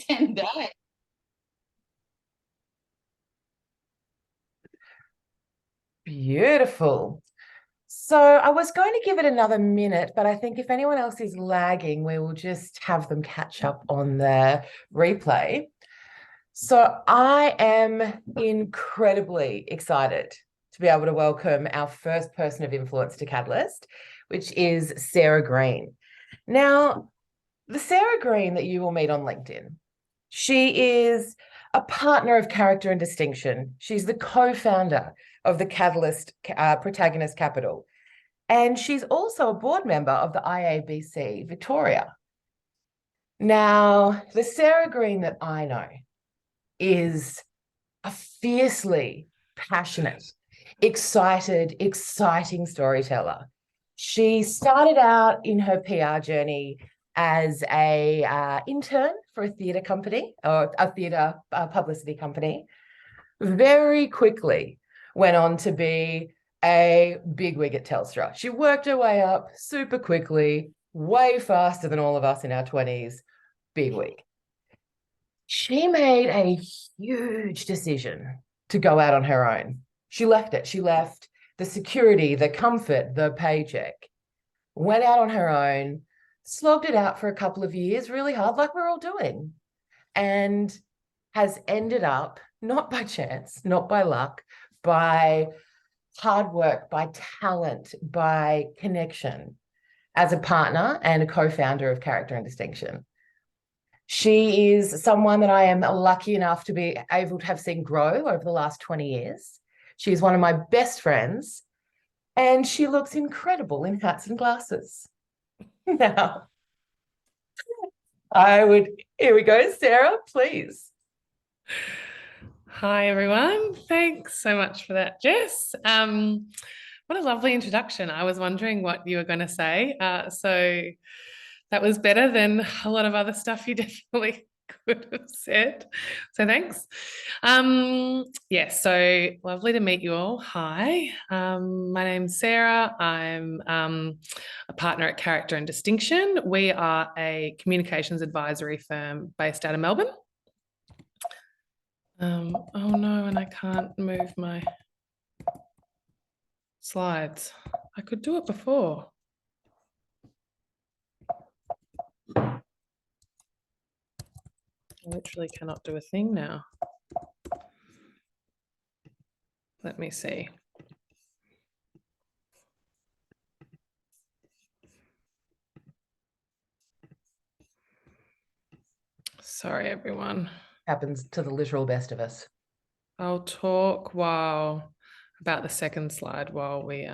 10 days. Beautiful. So I was going to give it another minute, but I think if anyone else is lagging, we will just have them catch up on the replay. So I am incredibly excited to be able to welcome our first person of influence to Catalyst, which is Sarah Green. Now, the Sarah Green that you will meet on LinkedIn, she is a partner of character and distinction. She's the co-founder of the Catalyst Protagonist Capital. And she's also a board member of the IABC Victoria. Now, the Sarah Green that I know is a fiercely passionate, excited, exciting storyteller. She started out in her PR journey as a intern for a theatre company or a theatre publicity company. Very quickly went on to be a bigwig at Telstra. She worked her way up super quickly, way faster than all of us in our 20s, bigwig. She made a huge decision to go out on her own. She left it. She left the security, the comfort, the paycheck, went out on her own, slogged it out for a couple of years, really hard, like we're all doing, and has ended up, not by chance, not by luck, by hard work, by talent, by connection, as a partner and a co-founder of Character and Distinction. She is someone that I am lucky enough to be able to have seen grow over the last 20 years. She's one of my best friends, and she looks incredible in hats and glasses. Now, here we go, Sarah, please. Hi, everyone. Thanks so much for that, Jess. What a lovely introduction. I was wondering what you were going to say. So that was better than a lot of other stuff you definitely could have said. So thanks. So lovely to meet you all. Hi, my name's Sarah. I'm a partner at Character and Distinction. We are a communications advisory firm based out of Melbourne. Oh no, and I can't move my slides. I could do it before. I literally cannot do a thing now. Let me see. Sorry, everyone. Happens to the literal best of us. I'll talk about the second slide while we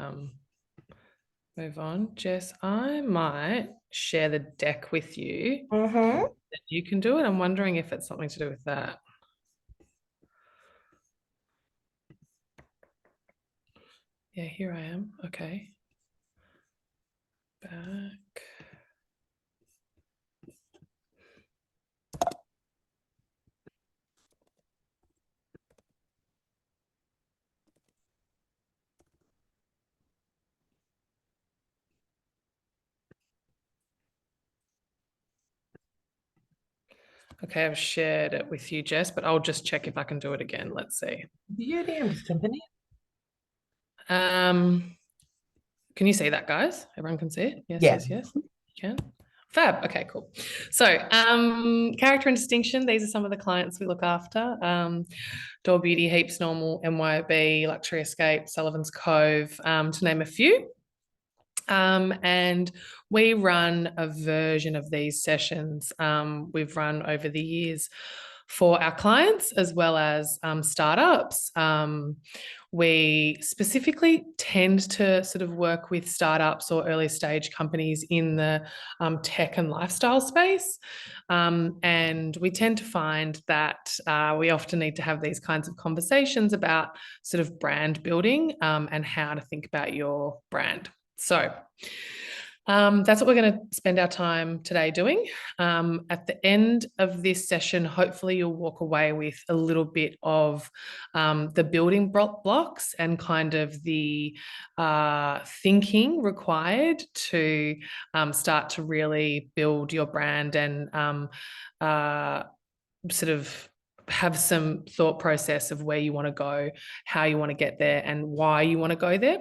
move on. Jess, I might share the deck with you. Mm-hmm. You can do it. I'm wondering if it's something to do with that. Yeah, here I am. Okay. Back. Okay, I've shared it with you, Jess, but I'll just check if I can do it again. Let's see. Beauty and company. Can you see that, guys? Everyone can see it? Yes, yeah. yes. You can. Fab. Okay, cool. So Character and Distinction, these are some of the clients we look after. Door Beauty, Heaps Normal, MYOB, Luxury Escape, Sullivan's Cove, to name a few. And we run a version of these sessions we've run over the years for our clients as well as startups. We specifically tend to sort of work with startups or early stage companies in the tech and lifestyle space. And we tend to find that we often need to have these kinds of conversations about sort of brand building and how to think about your brand. So That's what we're going to spend our time today doing. At the end of this session, hopefully you'll walk away with a little bit of the building blocks and kind of the thinking required to start to really build your brand and sort of have some thought process of where you want to go, how you want to get there, and why you want to go there.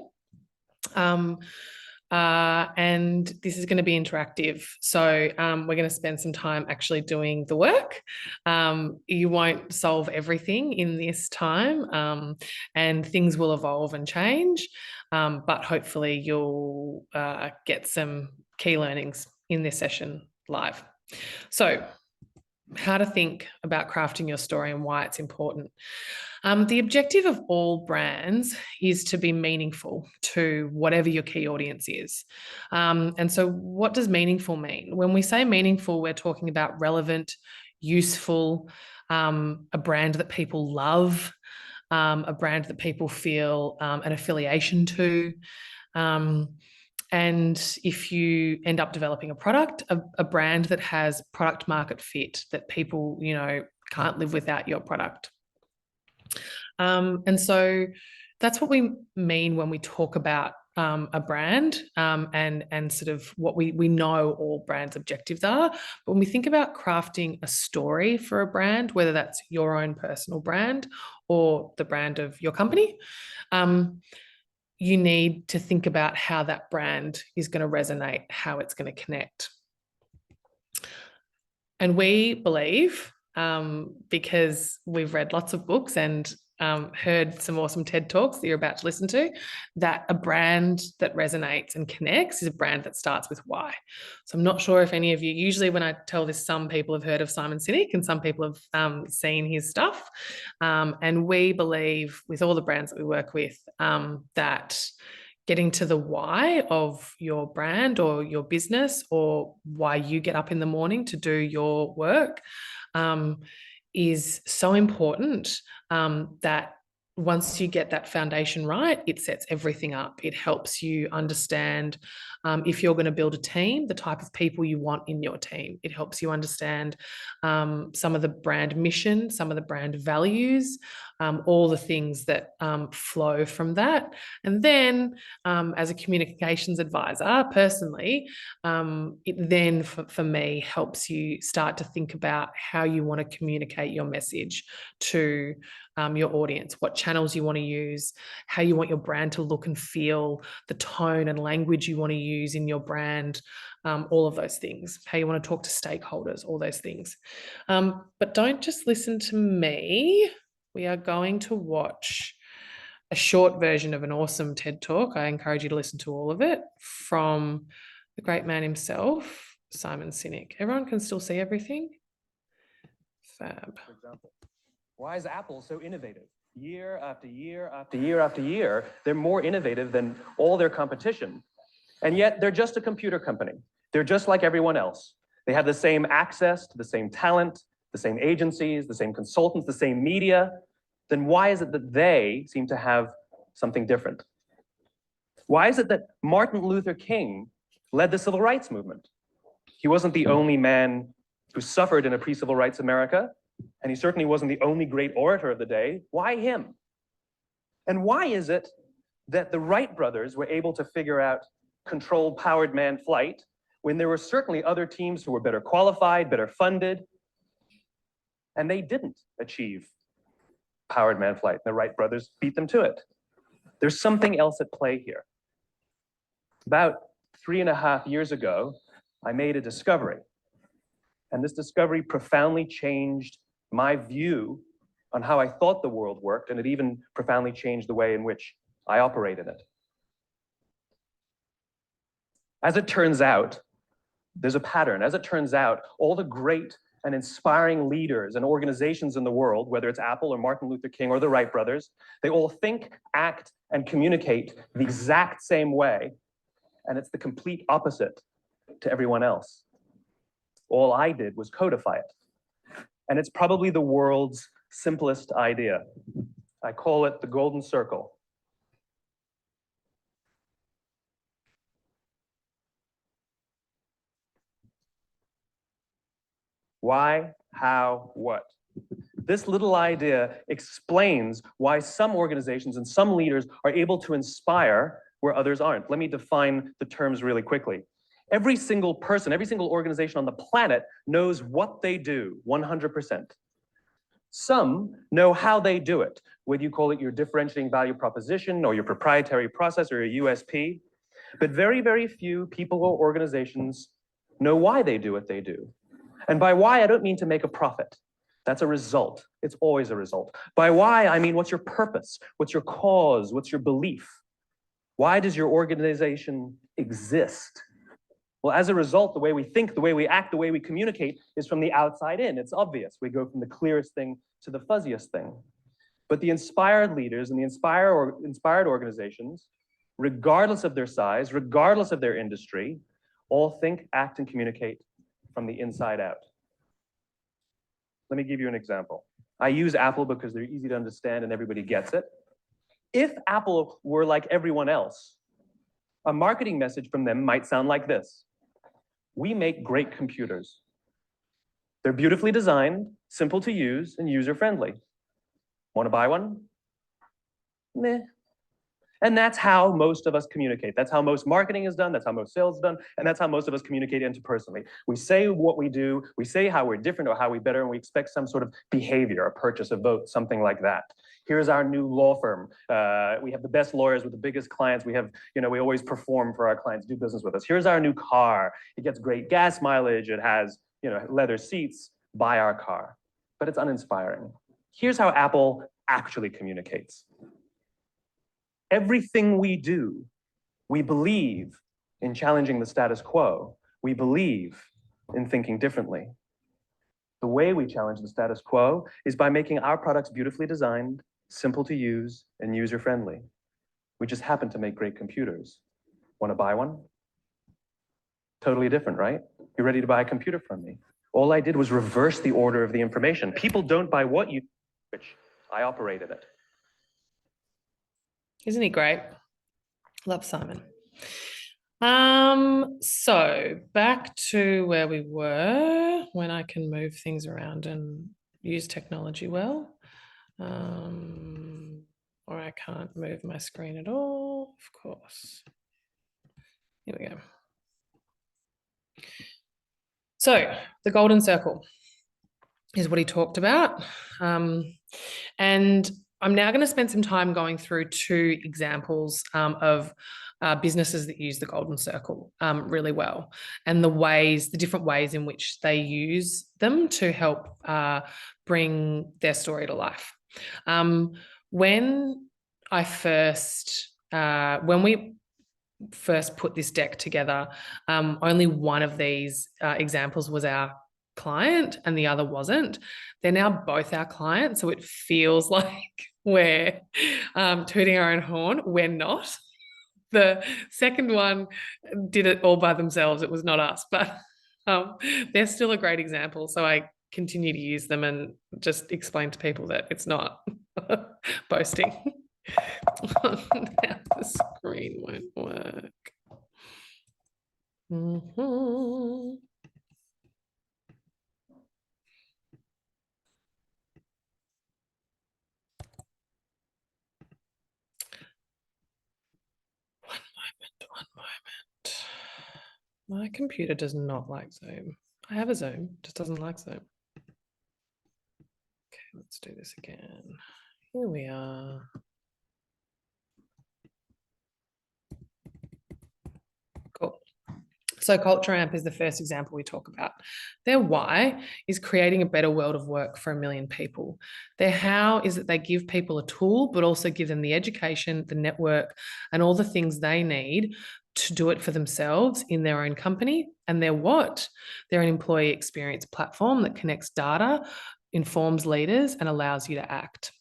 And this is going to be interactive. So we're going to spend some time actually doing the work. You won't solve everything in this time, and things will evolve and change. But hopefully you'll get some key learnings in this session live. So how to think about crafting your story and why it's important. The objective of all brands is to be meaningful to whatever your key audience is. And so what does meaningful mean? When we say meaningful, we're talking about relevant, useful, a brand that people love, a brand that people feel an affiliation to. And if you end up developing a product, a brand that has product market fit, that people, can't live without your product. And so that's what we mean when we talk about a brand and sort of what we know all brands' objectives are. But when we think about crafting a story for a brand, whether that's your own personal brand or the brand of your company, you need to think about how that brand is going to resonate, how it's going to connect. And we believe, because we've read lots of books and heard some awesome TED Talks that you're about to listen to, that a brand that resonates and connects is a brand that starts with why. So I'm not sure if any of you, usually when I tell this, some people have heard of Simon Sinek and some people have seen his stuff. And we believe with all the brands that we work with that getting to the why of your brand or your business, or why you get up in the morning to do your work, is so important, that once you get that foundation right, it sets everything up. It helps you understand, if you're going to build a team, the type of people you want in your team. It helps you understand some of the brand mission, some of the brand values, all the things that flow from that. And then as a communications advisor, personally, it then for me helps you start to think about how you want to communicate your message to your audience, what channels you want to use, how you want your brand to look and feel, the tone and language you want to use in your brand, all of those things, how you want to talk to stakeholders, all those things. But don't just listen to me. We are going to watch a short version of an awesome TED Talk. I encourage you to listen to all of it, from the great man himself, Simon Sinek. Everyone can still see everything? Fab. For example, why is Apple so innovative? Year after year after year after year, they're more innovative than all their competition. And yet they're just a computer company. They're just like everyone else. They have the same access to the same talent, the same agencies, the same consultants, the same media. Then why is it that they seem to have something different? Why is it that Martin Luther King led the civil rights movement? He wasn't the only man who suffered in a pre-civil rights America, and he certainly wasn't the only great orator of the day. Why him? And why is it that the Wright brothers were able to figure out controlled powered manned flight when there were certainly other teams who were better qualified, better funded, and they didn't achieve powered manned flight? The Wright brothers beat them to it. There's something else at play here. About 3.5 years ago, I made a discovery. And this discovery profoundly changed my view on how I thought the world worked, and it even profoundly changed the way in which I operate in it. As it turns out, there's a pattern. As it turns out, all the great and inspiring leaders and organizations in the world, whether it's Apple or Martin Luther King or the Wright brothers, they all think, act, and communicate the exact same way, and it's the complete opposite to everyone else. All I did was codify it. And it's probably the world's simplest idea. I call it the golden circle. Why, how, what? This little idea explains why some organizations and some leaders are able to inspire where others aren't. Let me define the terms really quickly. Every single person, every single organization on the planet knows what they do 100%. Some know how they do it, whether you call it your differentiating value proposition or your proprietary process or your USP. But very, very few people or organizations know why they do what they do. And by why, I don't mean to make a profit. That's a result. It's always a result. By why, I mean what's your purpose? What's your cause? What's your belief? Why does your organization exist? Well, as a result, the way we think, the way we act, the way we communicate is from the outside in. It's obvious. We go from the clearest thing to the fuzziest thing. But the inspired leaders and the inspired organizations, regardless of their size, regardless of their industry, all think, act, and communicate from the inside out. Let me give you an example. I use Apple because they're easy to understand and everybody gets it. If Apple were like everyone else, a marketing message from them might sound like this. We make great computers. They're beautifully designed, simple to use, and user-friendly. Want to buy one? Meh. And that's how most of us communicate. That's how most marketing is done. That's how most sales is done. And that's how most of us communicate interpersonally. We say what we do. We say how we're different or how we better, and we expect some sort of behavior, a purchase, a vote, something like that. Here's our new law firm. We have the best lawyers with the biggest clients. We have, we always perform for our clients, do business with us. Here's our new car. It gets great gas mileage. It has, leather seats. Buy our car. But it's uninspiring. Here's how Apple actually communicates. Everything we do, we believe in challenging the status quo. We believe in thinking differently. The way we challenge the status quo is by making our products beautifully designed, simple to use, and user-friendly. We just happen to make great computers. Want to buy one? Totally different, right? You're ready to buy a computer from me. All I did was reverse the order of the information. People don't buy what you, which I operated it. Isn't he great? Love Simon. So back to where we were, when I can move things around and use technology well. Or I can't move my screen at all, of course. Here we go. So the golden circle is what he talked about. And I'm now going to spend some time going through two examples of businesses that use the golden circle really well, and the different ways in which they use them to help bring their story to life. When we first put this deck together, only one of these examples was our client and the other wasn't. They're now both our clients, so it feels like we're tooting our own horn. We're not. The second one did it all by themselves. It was not us, but they're still a great example. So I continue to use them and just explain to people that it's not boasting. Now the screen won't work. One moment. My computer does not like Zoom. I have a Zoom, just doesn't like Zoom. Okay, let's do this again. Here we are. Cool. So Culture Amp is the first example we talk about. Their why is creating a better world of work for 1 million people. Their how is that they give people a tool, but also give them the education, the network, and all the things they need to do it for themselves in their own company. And their what? They're an employee experience platform that connects data, informs leaders, and allows you to act.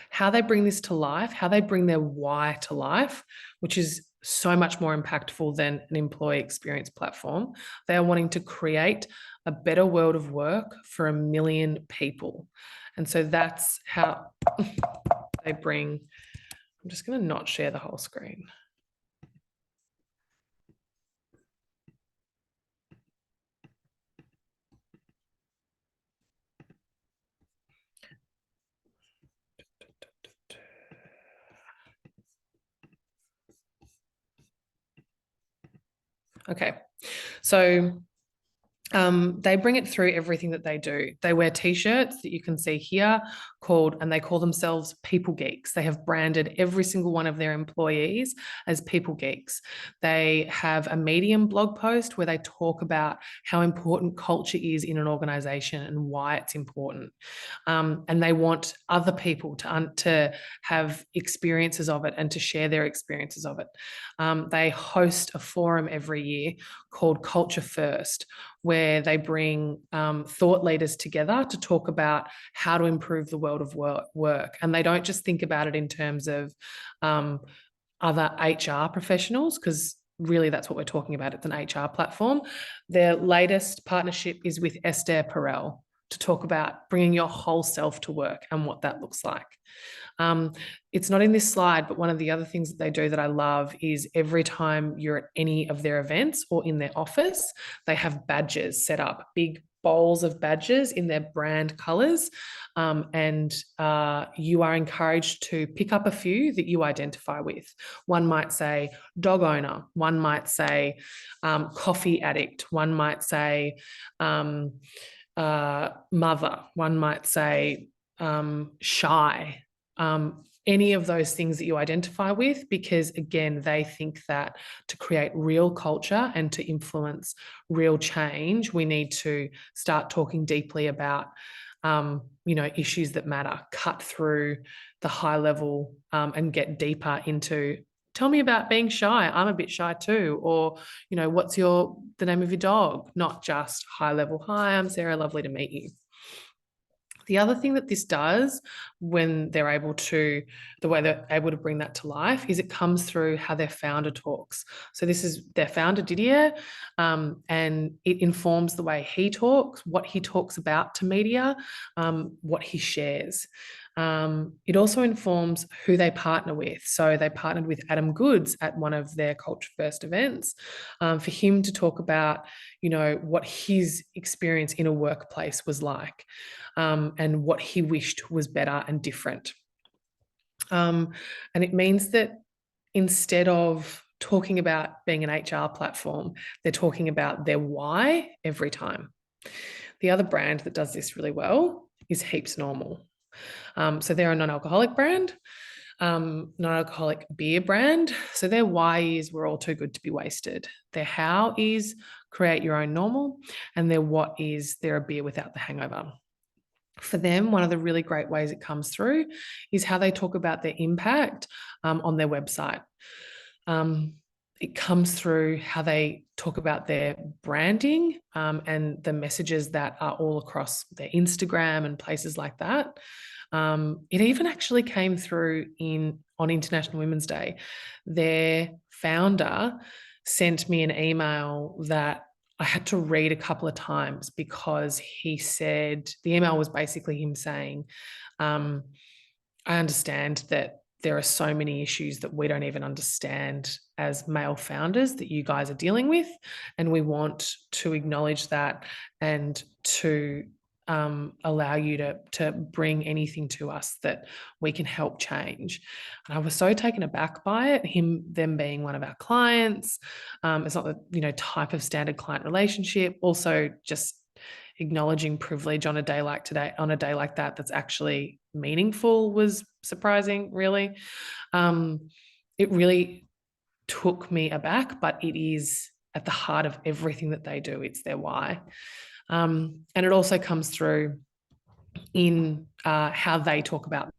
How they bring this to life, how they bring their why to life, which is so much more impactful than an employee experience platform. They are wanting to create a better world of work for 1 million people. And so that's how they bring, I'm just going to not share the whole screen. Okay. So they bring it through everything that they do. They wear t-shirts that you can see here and they call themselves People Geeks. They have branded every single one of their employees as People Geeks. They have a Medium blog post where they talk about how important culture is in an organization and why it's important. And they want other people to have experiences of it and to share their experiences of it. They host a forum every year called Culture First, where they bring thought leaders together to talk about how to improve the world of work. And they don't just think about it in terms of other HR professionals, because really that's what we're talking about. It's an HR platform. Their latest partnership is with Esther Perel to talk about bringing your whole self to work and what that looks like. It's not in this slide, but one of the other things that they do that I love is every time you're at any of their events or in their office, they have badges set up, big bowls of badges in their brand colors. And you are encouraged to pick up a few that you identify with. One might say dog owner, one might say coffee addict, one might say mother, one might say shy. Any of those things that you identify with, because again, they think that to create real culture and to influence real change, we need to start talking deeply about, issues that matter, cut through the high level and get deeper into, tell me about being shy. I'm a bit shy too. Or, what's the name of your dog? Not just high level. Hi, I'm Sarah. Lovely to meet you. The other thing that this does when the way they're able to bring that to life is it comes through how their founder talks. So this is their founder, Didier, and it informs the way he talks, what he talks about to media, what he shares. It also informs who they partner with. So they partnered with Adam Goodes at one of their Culture First events for him to talk about, what his experience in a workplace was like, and what he wished was better and different. And it means that instead of talking about being an HR platform, they're talking about their why every time. The other brand that does this really well is Heaps Normal. So they're a non-alcoholic brand, non-alcoholic beer brand. So their why is we're all too good to be wasted. Their how is create your own normal, and their what is they're a beer without the hangover. For them, one of the really great ways it comes through is how they talk about their impact on their website. It comes through how they talk about their branding and the messages that are all across their Instagram and places like that. It even actually came through on International Women's Day. Their founder sent me an email that I had to read a couple of times because he said, the email was basically him saying, I understand that there are so many issues that we don't even understand as male founders that you guys are dealing with. And we want to acknowledge that and to allow you to bring anything to us that we can help change. And I was so taken aback by it, them being one of our clients. It's not the type of standard client relationship. Also, just acknowledging privilege on a day like today, on a day like that, that's actually meaningful, was surprising, really. It really took me aback, but it is at the heart of everything that they do. It's their why. And it also comes through in how they talk about.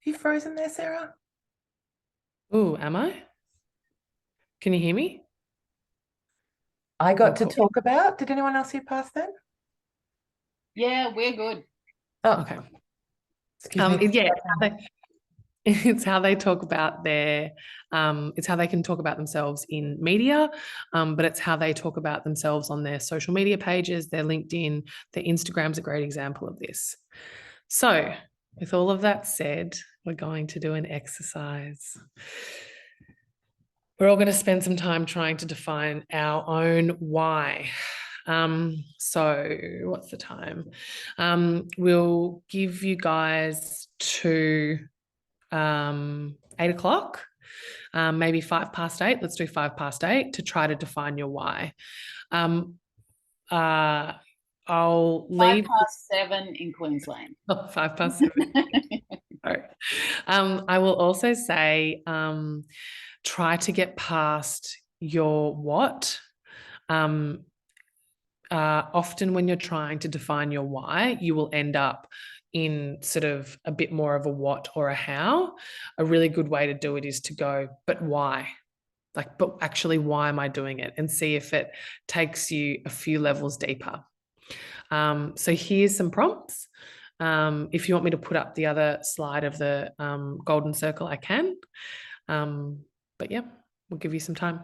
You frozen there, Sarah? Oh, am I? Can you hear me? I got to cool. talk about. Did anyone else hear past that? Yeah, we're good. Oh, Okay. excuse me. Yeah, it's how they talk about it's how they can talk about themselves in media, but it's how they talk about themselves on their social media pages, their LinkedIn, their Instagram's a great example of this. So with all of that said, we're going to do an exercise. We're all going to spend some time trying to define our own why. So what's the time? We'll give you guys to 8 o'clock, maybe 8:05. Let's do 8:05 to try to define your why. I'll leave 7:05 in Queensland. 7:05. Sorry. I will also say, try to get past your what. Often when you're trying to define your why, you will end up in sort of a bit more of a what or a how. A really good way to do it is to go, but why? Like, but actually, why am I doing it? And see if it takes you a few levels deeper. So here's some prompts. If you want me to put up the other slide of the golden circle, I can. But yeah, we'll give you some time.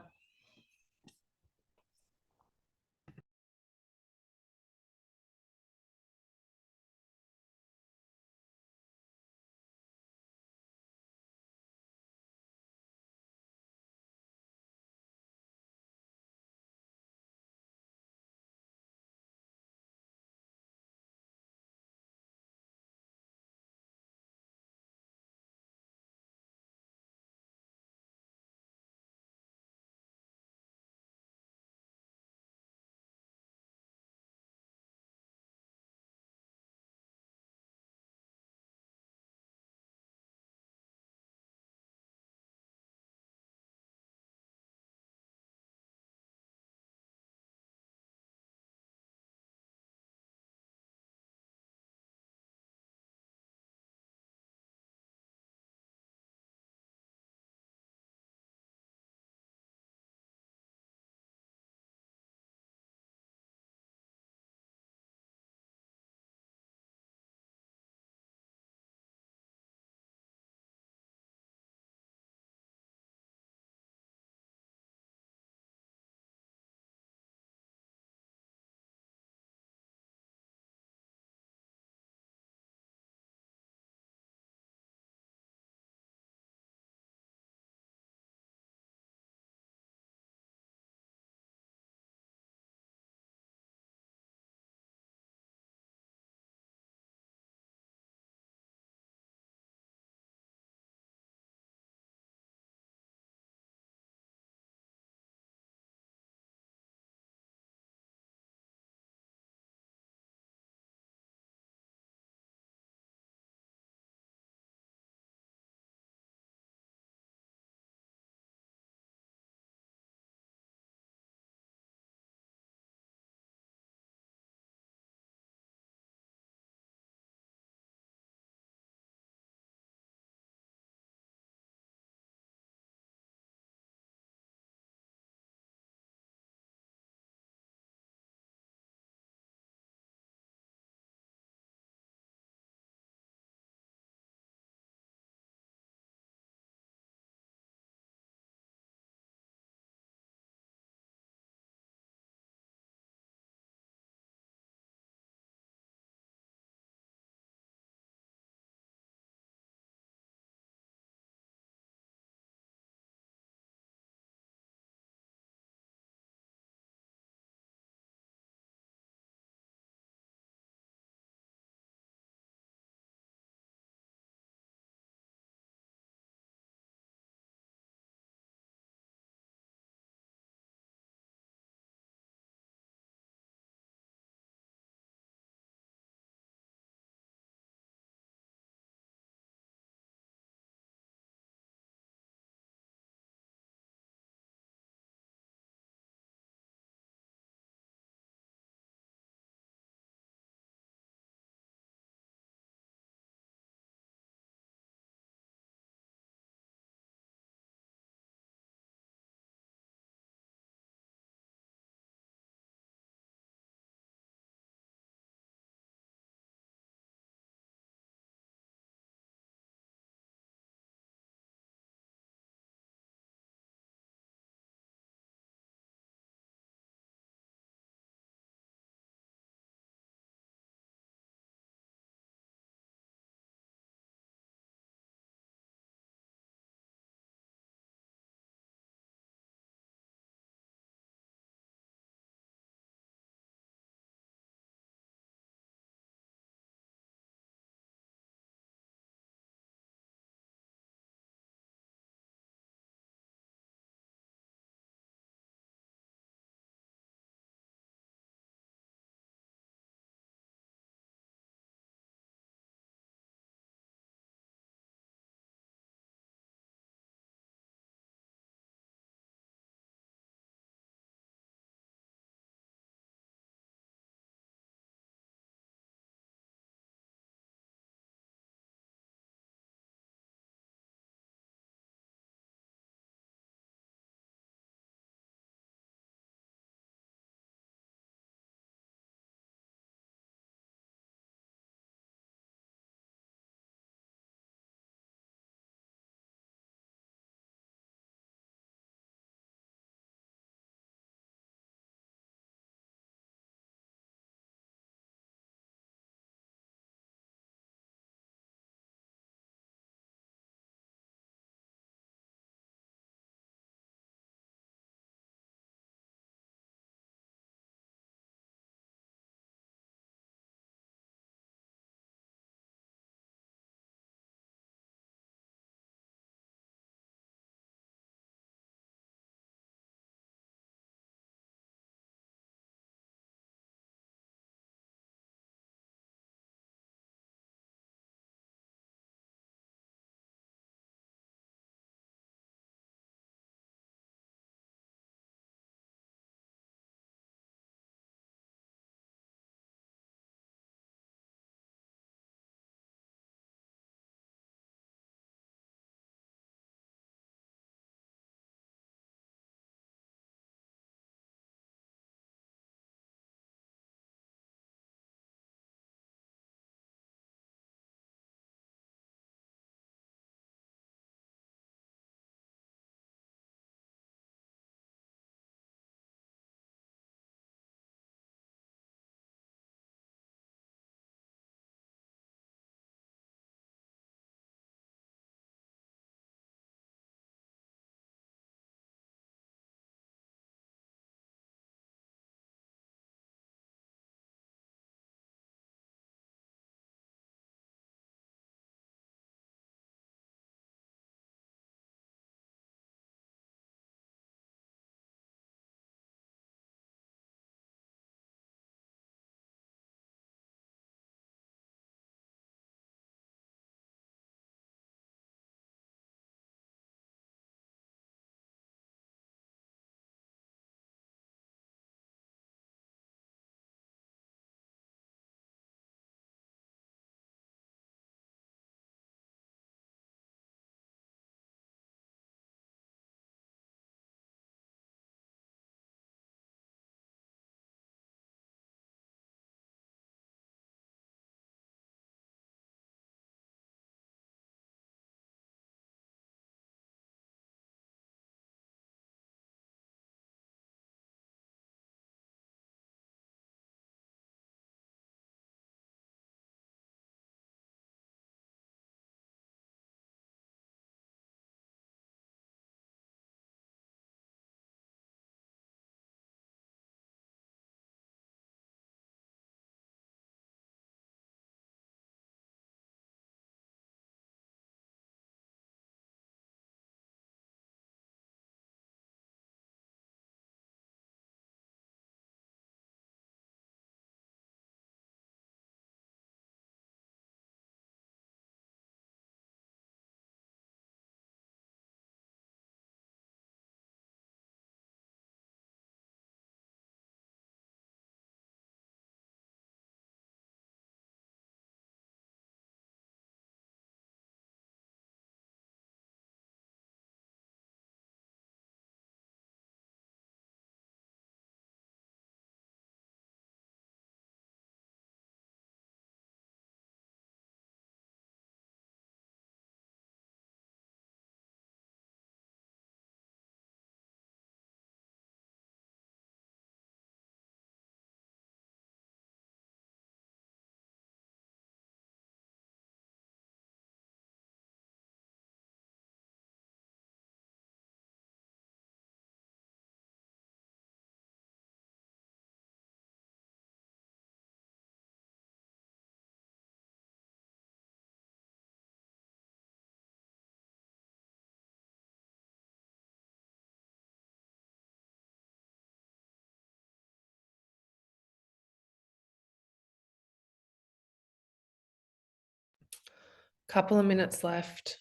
Couple of minutes left.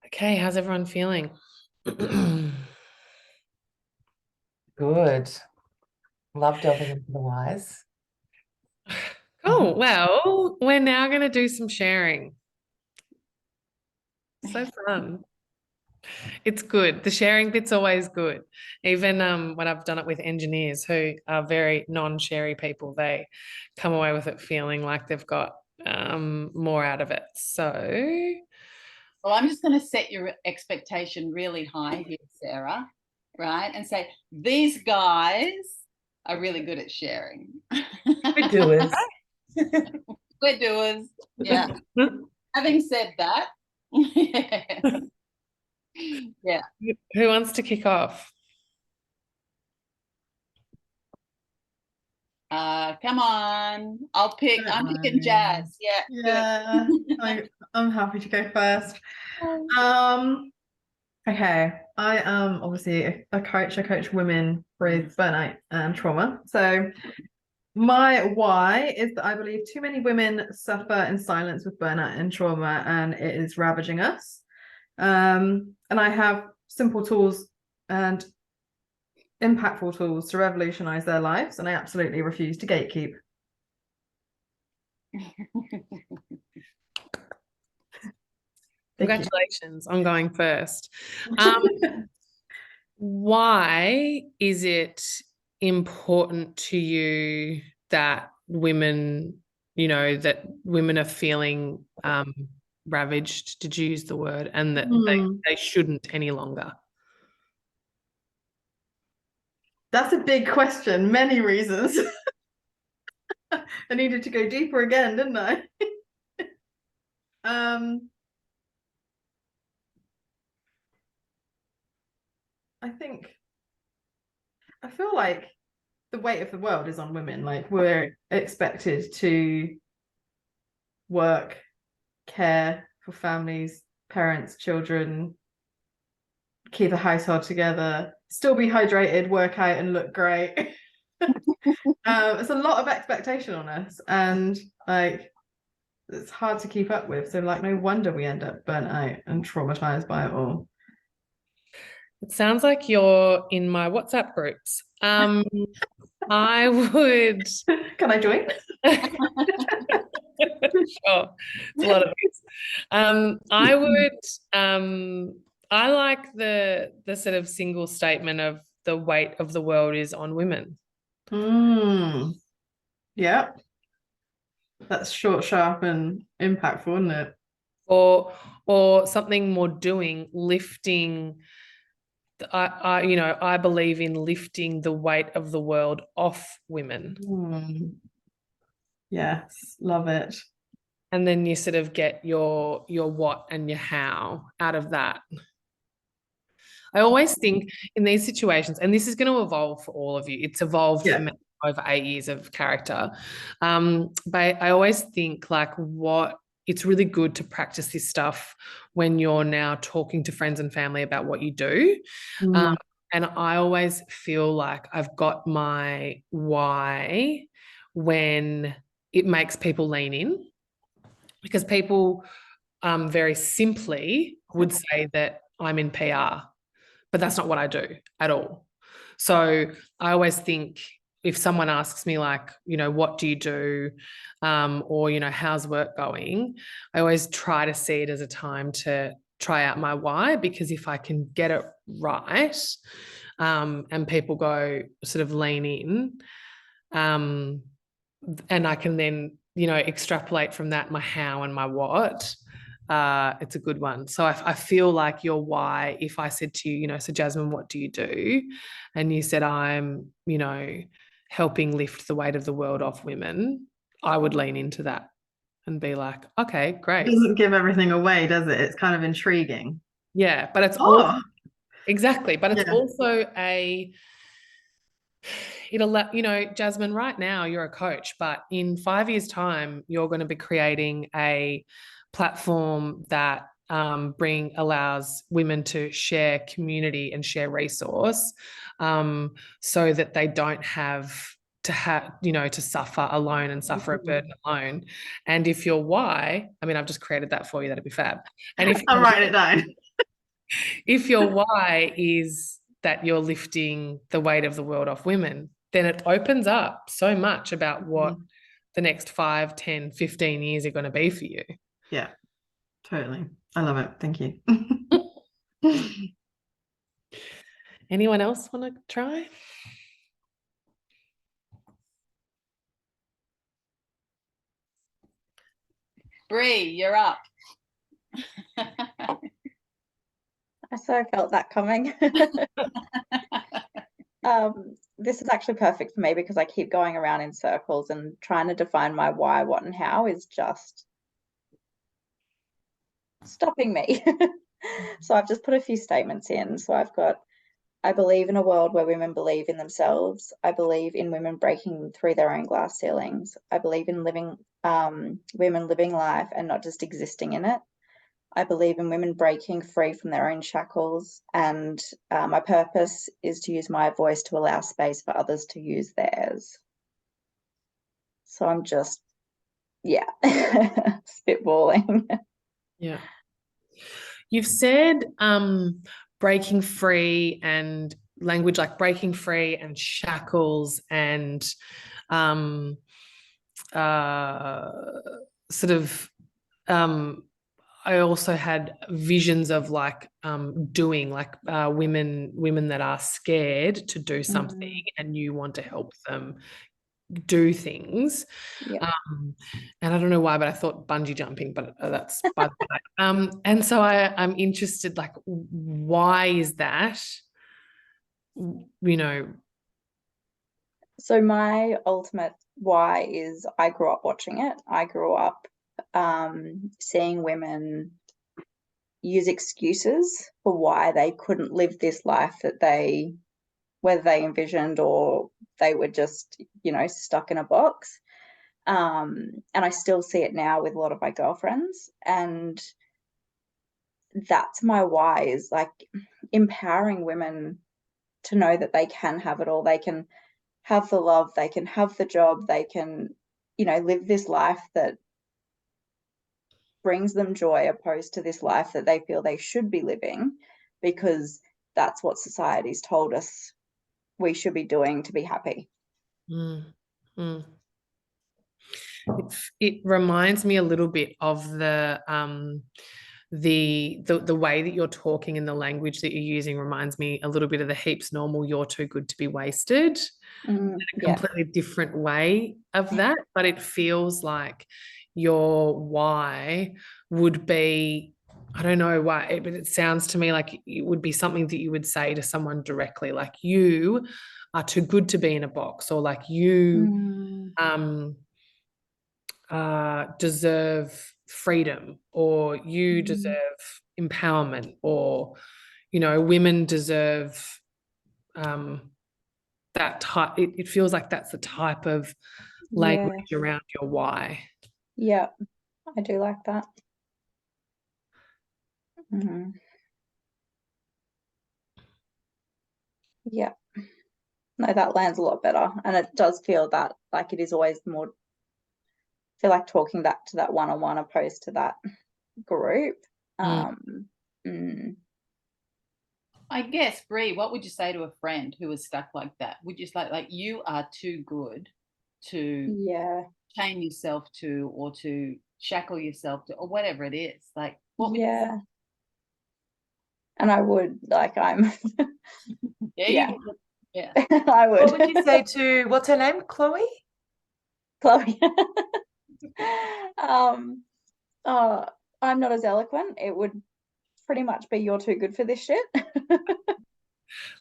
Okay, how's everyone feeling? Good. Love delving into the whys. Cool. Well, we're now going to do some sharing. So fun. It's good. The sharing bit's always good. Even when I've done it with engineers who are very non-sharey people, they come away with it feeling like they've got more out of it. So Well, I'm just going to set your expectation really high here, Sarah, right? And say, these guys are really good at sharing. We're doers. We're doers. Yeah. Having said that, yeah. who wants to kick off? Come on. I'm picking Jazz. Yeah. Yeah, I'm happy to go first. Okay, I am obviously a coach. I coach women with burnout and trauma. So my why is that I believe too many women suffer in silence with burnout and trauma, and it is ravaging us. And I have simple tools and impactful tools to revolutionize their lives, and I absolutely refuse to gatekeep. Congratulations on going first. Why is it important to you that women, that women are feeling ravaged, did you use the word, and that they shouldn't any longer? That's a big question. Many reasons. I needed to go deeper again, didn't I? I feel like the weight of the world is on women. Like, we're expected to work, care for families, parents, children, keep a household together, still be hydrated, work out, and look great. It's a lot of expectation on us, and like it's hard to keep up with. So like, no wonder we end up burnt out and traumatized by it all. It sounds like you're in my WhatsApp groups. I would. Can I join? Sure, it's a lot of these. I would. I like the sort of single statement of the weight of the world is on women. Yeah, that's short, sharp, and impactful, isn't it? Or something more doing, lifting. I believe in lifting the weight of the world off women. Yes, love it. And then you sort of get your what and your how out of that. I always think in these situations, and this is going to evolve for all of you, it's evolved for me over 8 years of character. But I always think like it's really good to practice this stuff when you're now talking to friends and family about what you do. And I always feel like I've got my why when it makes people lean in, because people very simply would say that I'm in PR, but that's not what I do at all. So I always think if someone asks me like, you know, what do you do? Or, you know, how's work going? I always try to see it as a time to try out my why, because if I can get it right, and people go sort of lean in, and I can then, you know, extrapolate from that my how and my what, it's a good one. So I feel like your why, if I said to you, you know, so Jasmine, what do you do? And you said, I'm, you know, helping lift the weight of the world off women, I would lean into that and be like, okay, It great. doesn't give everything away, does it? It's kind of intriguing. Yeah, but it's all Oh, exactly, but it's yeah. also it'll, you know, Jasmine, right now you're a coach, but in 5 years' time, you're going to be creating a platform that allows women to share community and share resource, so that they don't have to suffer alone and suffer a burden alone. And if your why, I mean, I've just created that for you, that'd be fab. And if I'll write it down. if your why is that you're lifting the weight of the world off women, then it opens up so much about what the next 5, 10, 15 years are going to be for you. Yeah, totally. I love it. Thank you. Anyone else want to try? Bree, you're up. I sort of felt that coming. This is actually perfect for me because I keep going around in circles, and trying to define my why, what, and how is just stopping me. So I've just put a few statements in. So I've got, I believe in a world where women believe in themselves. I believe in women breaking through their own glass ceilings. I believe in women living life and not just existing in it. I believe in women breaking free from their own shackles, and my purpose is to use my voice to allow space for others to use theirs. So I'm just, yeah, spitballing. Yeah. You've said breaking free, and language like breaking free and shackles, and sort of I also had visions of like doing, like women that are scared to do something and you want to help them do things. Yeah. And I don't know why, but I thought bungee jumping, but that's by the way. And so I'm interested, like, why is that? You know. So my ultimate why is I grew up watching it. I grew up seeing women use excuses for why they couldn't live this life that whether they envisioned or they were just, stuck in a box. And I still see it now with a lot of my girlfriends. And that's my why, is like empowering women to know that they can have it all. They can have the love, they can have the job, they can, live this life that brings them joy, opposed to this life that they feel they should be living because that's what society's told us we should be doing to be happy. It reminds me a little bit of the way that you're talking, and the language that you're using reminds me a little bit of the Heaps Normal, you're too good to be wasted. In a completely different way of that, but it feels like your why would be, I don't know why, but it sounds to me like it would be something that you would say to someone directly, like, you are too good to be in a box, or like, you deserve freedom, or you deserve empowerment, or women deserve that type. It feels like that's the type of language around your why. Yeah, I do like that. Yeah, no, that lands a lot better, and it does feel that like it is always more, I feel like talking that to that one-on-one opposed to that group. I I guess, Bree, what would you say to a friend who was stuck like that? Would you say, like, you are too good to Yeah. chain yourself to, or to shackle yourself to, or whatever it is? Like, what would you Yeah. And I would, like, I'm, yeah, yeah. you would. Yeah. I would. What would you say to, what's her name? Chloe? Chloe. Oh, I'm not as eloquent. It would pretty much be, you're too good for this shit.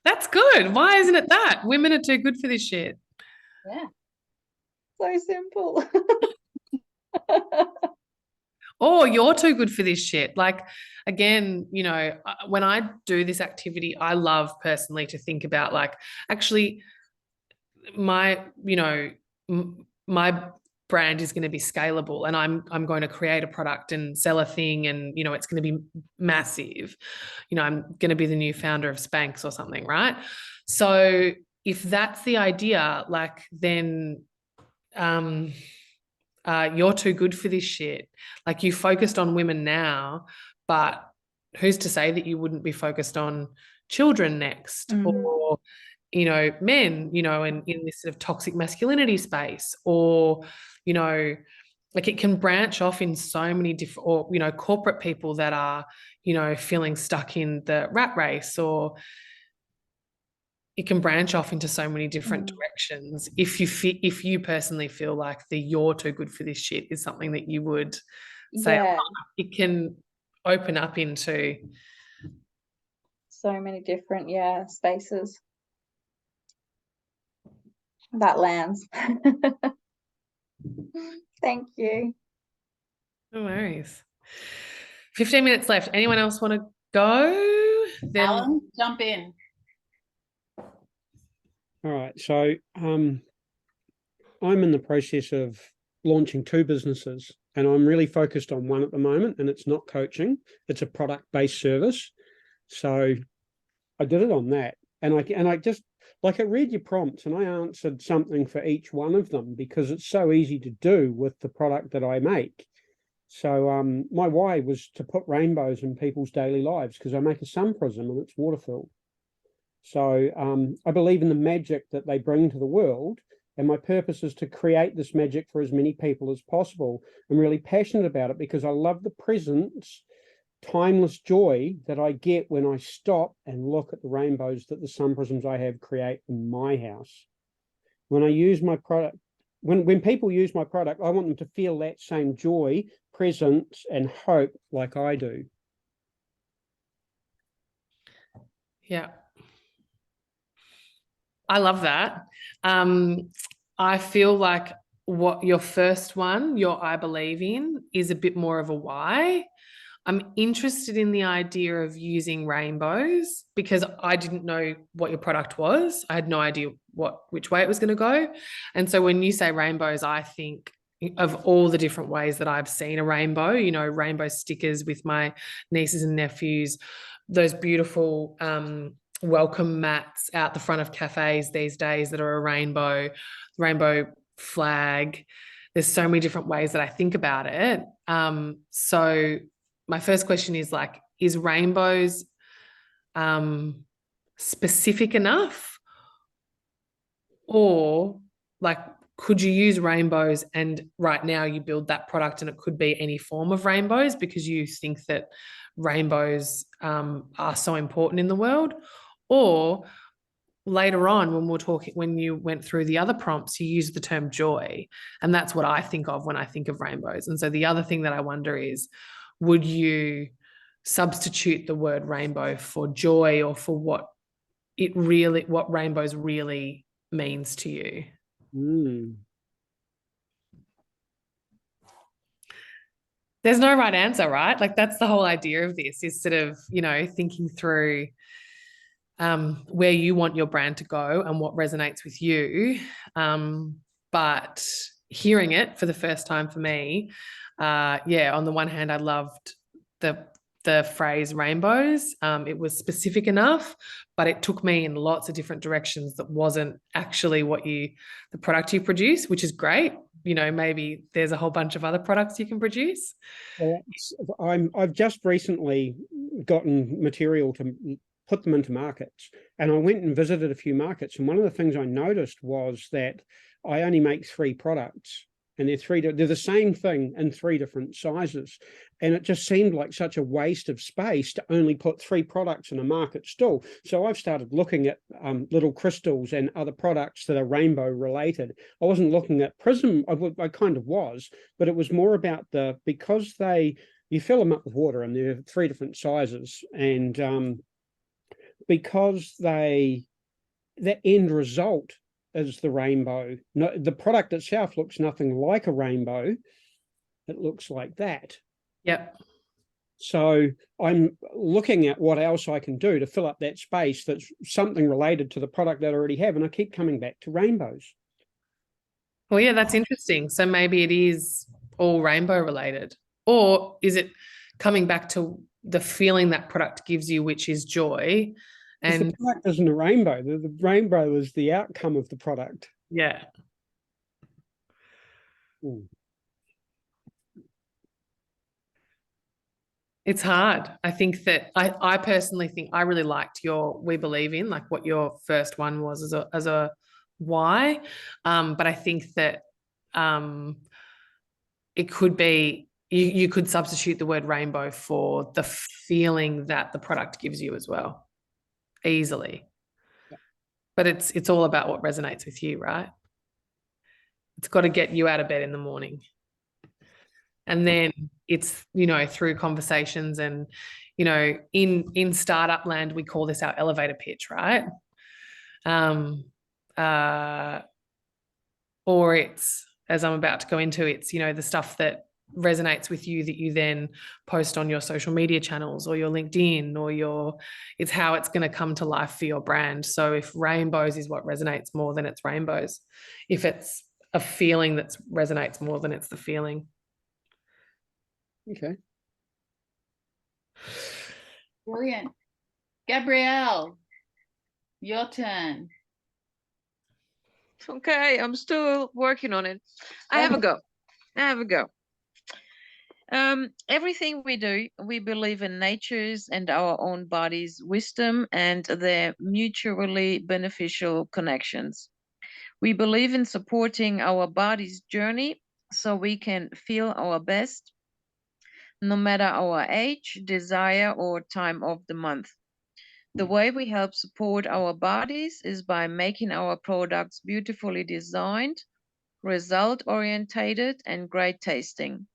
That's good. Why isn't it that? Women are too good for this shit. Yeah. So simple. Or you're too good for this shit. Like, again, you know, when I do this activity, I love personally to think about, like, actually, my, you know, my brand is going to be scalable, and I'm going to create a product and sell a thing, and, you know, it's going to be massive. You know, I'm going to be the new founder of Spanx or something, right? So if that's the idea, like, then you're too good for this shit. Like, you focused on women now, but who's to say that you wouldn't be focused on children next, or, you know, men, you know, in this sort of toxic masculinity space, or, you know, like, it can branch off in so many different, or, you know, corporate people that are, you know, feeling stuck in the rat race, or it can branch off into so many different directions. If you personally feel like the you're too good for this shit is something that you would say, Yeah. it can open up into So many different, spaces. That lands. Thank you. no worries. 15 minutes left. Anyone else want to go? Then Alan, jump in. All right. So I'm in the process of launching 2 businesses, and I'm really focused on one at the moment, and it's not coaching. It's a product-based service. So I did it on that. And I just, like, I read your prompts and I answered something for each one of them, because it's so easy to do with the product that I make. So my why was to put rainbows in people's daily lives, because I make a sun prism and it's water filled. So I believe in the magic that they bring to the world, and my purpose is to create this magic for as many people as possible. I'm really passionate about it because I love the presence, timeless joy that I get when I stop and look at the rainbows that the sun prisms I have create in my house. When I use my product, when people use my product, I want them to feel that same joy, presence, and hope like I do. yeah. I love that. I feel like what your first one, your I believe in, is a bit more of a why. I'm interested in the idea of using rainbows, because I didn't know what your product was. I had no idea which way it was going to go. And so when you say rainbows, I think of all the different ways that I've seen a rainbow, you know, rainbow stickers with my nieces and nephews, those beautiful welcome mats out the front of cafes these days that are a rainbow flag. There's so many different ways that I think about it. So my first question is, like, is rainbows specific enough, or, like, could you use rainbows and right now you build that product and it could be any form of rainbows because you think that rainbows are so important in the world? Or later on, when you went through the other prompts, you used the term joy, and that's what I think of when I think of rainbows. And so the other thing that I wonder is, would you substitute the word rainbow for joy, or for what rainbows really means to you? There's no right answer, right? Like, that's the whole idea of this, is sort of, you know, thinking through where you want your brand to go and what resonates with you. But hearing it for the first time for me, on the one hand, I loved the phrase rainbows. It was specific enough, but it took me in lots of different directions that wasn't actually the product you produce, which is great. You know, maybe there's a whole bunch of other products you can produce. I've just recently gotten material to put them into markets. And I went and visited a few markets. And one of the things I noticed was that I only make 3 products, and they're the same thing in 3 different sizes. And it just seemed like such a waste of space to only put 3 products in a market stall. So I've started looking at little crystals and other products that are rainbow related. I wasn't looking at Prism. I kind of was, but it was more about because you fill them up with water and they're 3 different sizes. And because the end result is the rainbow. No, the product itself looks nothing like a rainbow. It looks like that. Yep. So I'm looking at what else I can do to fill up that space that's something related to the product that I already have. And I keep coming back to rainbows. Well, yeah, that's interesting. So maybe it is all rainbow related, or is it coming back to the feeling that product gives you, which is joy? And the product isn't a rainbow. The rainbow is the outcome of the product. yeah. Mm. It's hard. I think that I personally think I really liked your We Believe In, like what your first one was as a why. But I think that it could be you could substitute the word rainbow for the feeling that the product gives you as well, easily. Yeah. But it's all about what resonates with you, right? It's got to get you out of bed in the morning. And then it's, through conversations and, in startup land, we call this our elevator pitch, right? Or it's, as I'm about to go into, it's, the stuff that resonates with you that you then post on your social media channels or your LinkedIn or it's how it's going to come to life for your brand. So if rainbows is what resonates more, then it's rainbows. If it's a feeling that resonates more, than it's the feeling. Okay. Brilliant. Gabrielle, your turn. Okay, I'm still working on it. I have a go. Everything we do, we believe in nature's and our own body's wisdom and their mutually beneficial connections. We believe in supporting our body's journey so we can feel our best, no matter our age, desire, or time of the month. The way we help support our bodies is by making our products beautifully designed, result-orientated, and great tasting.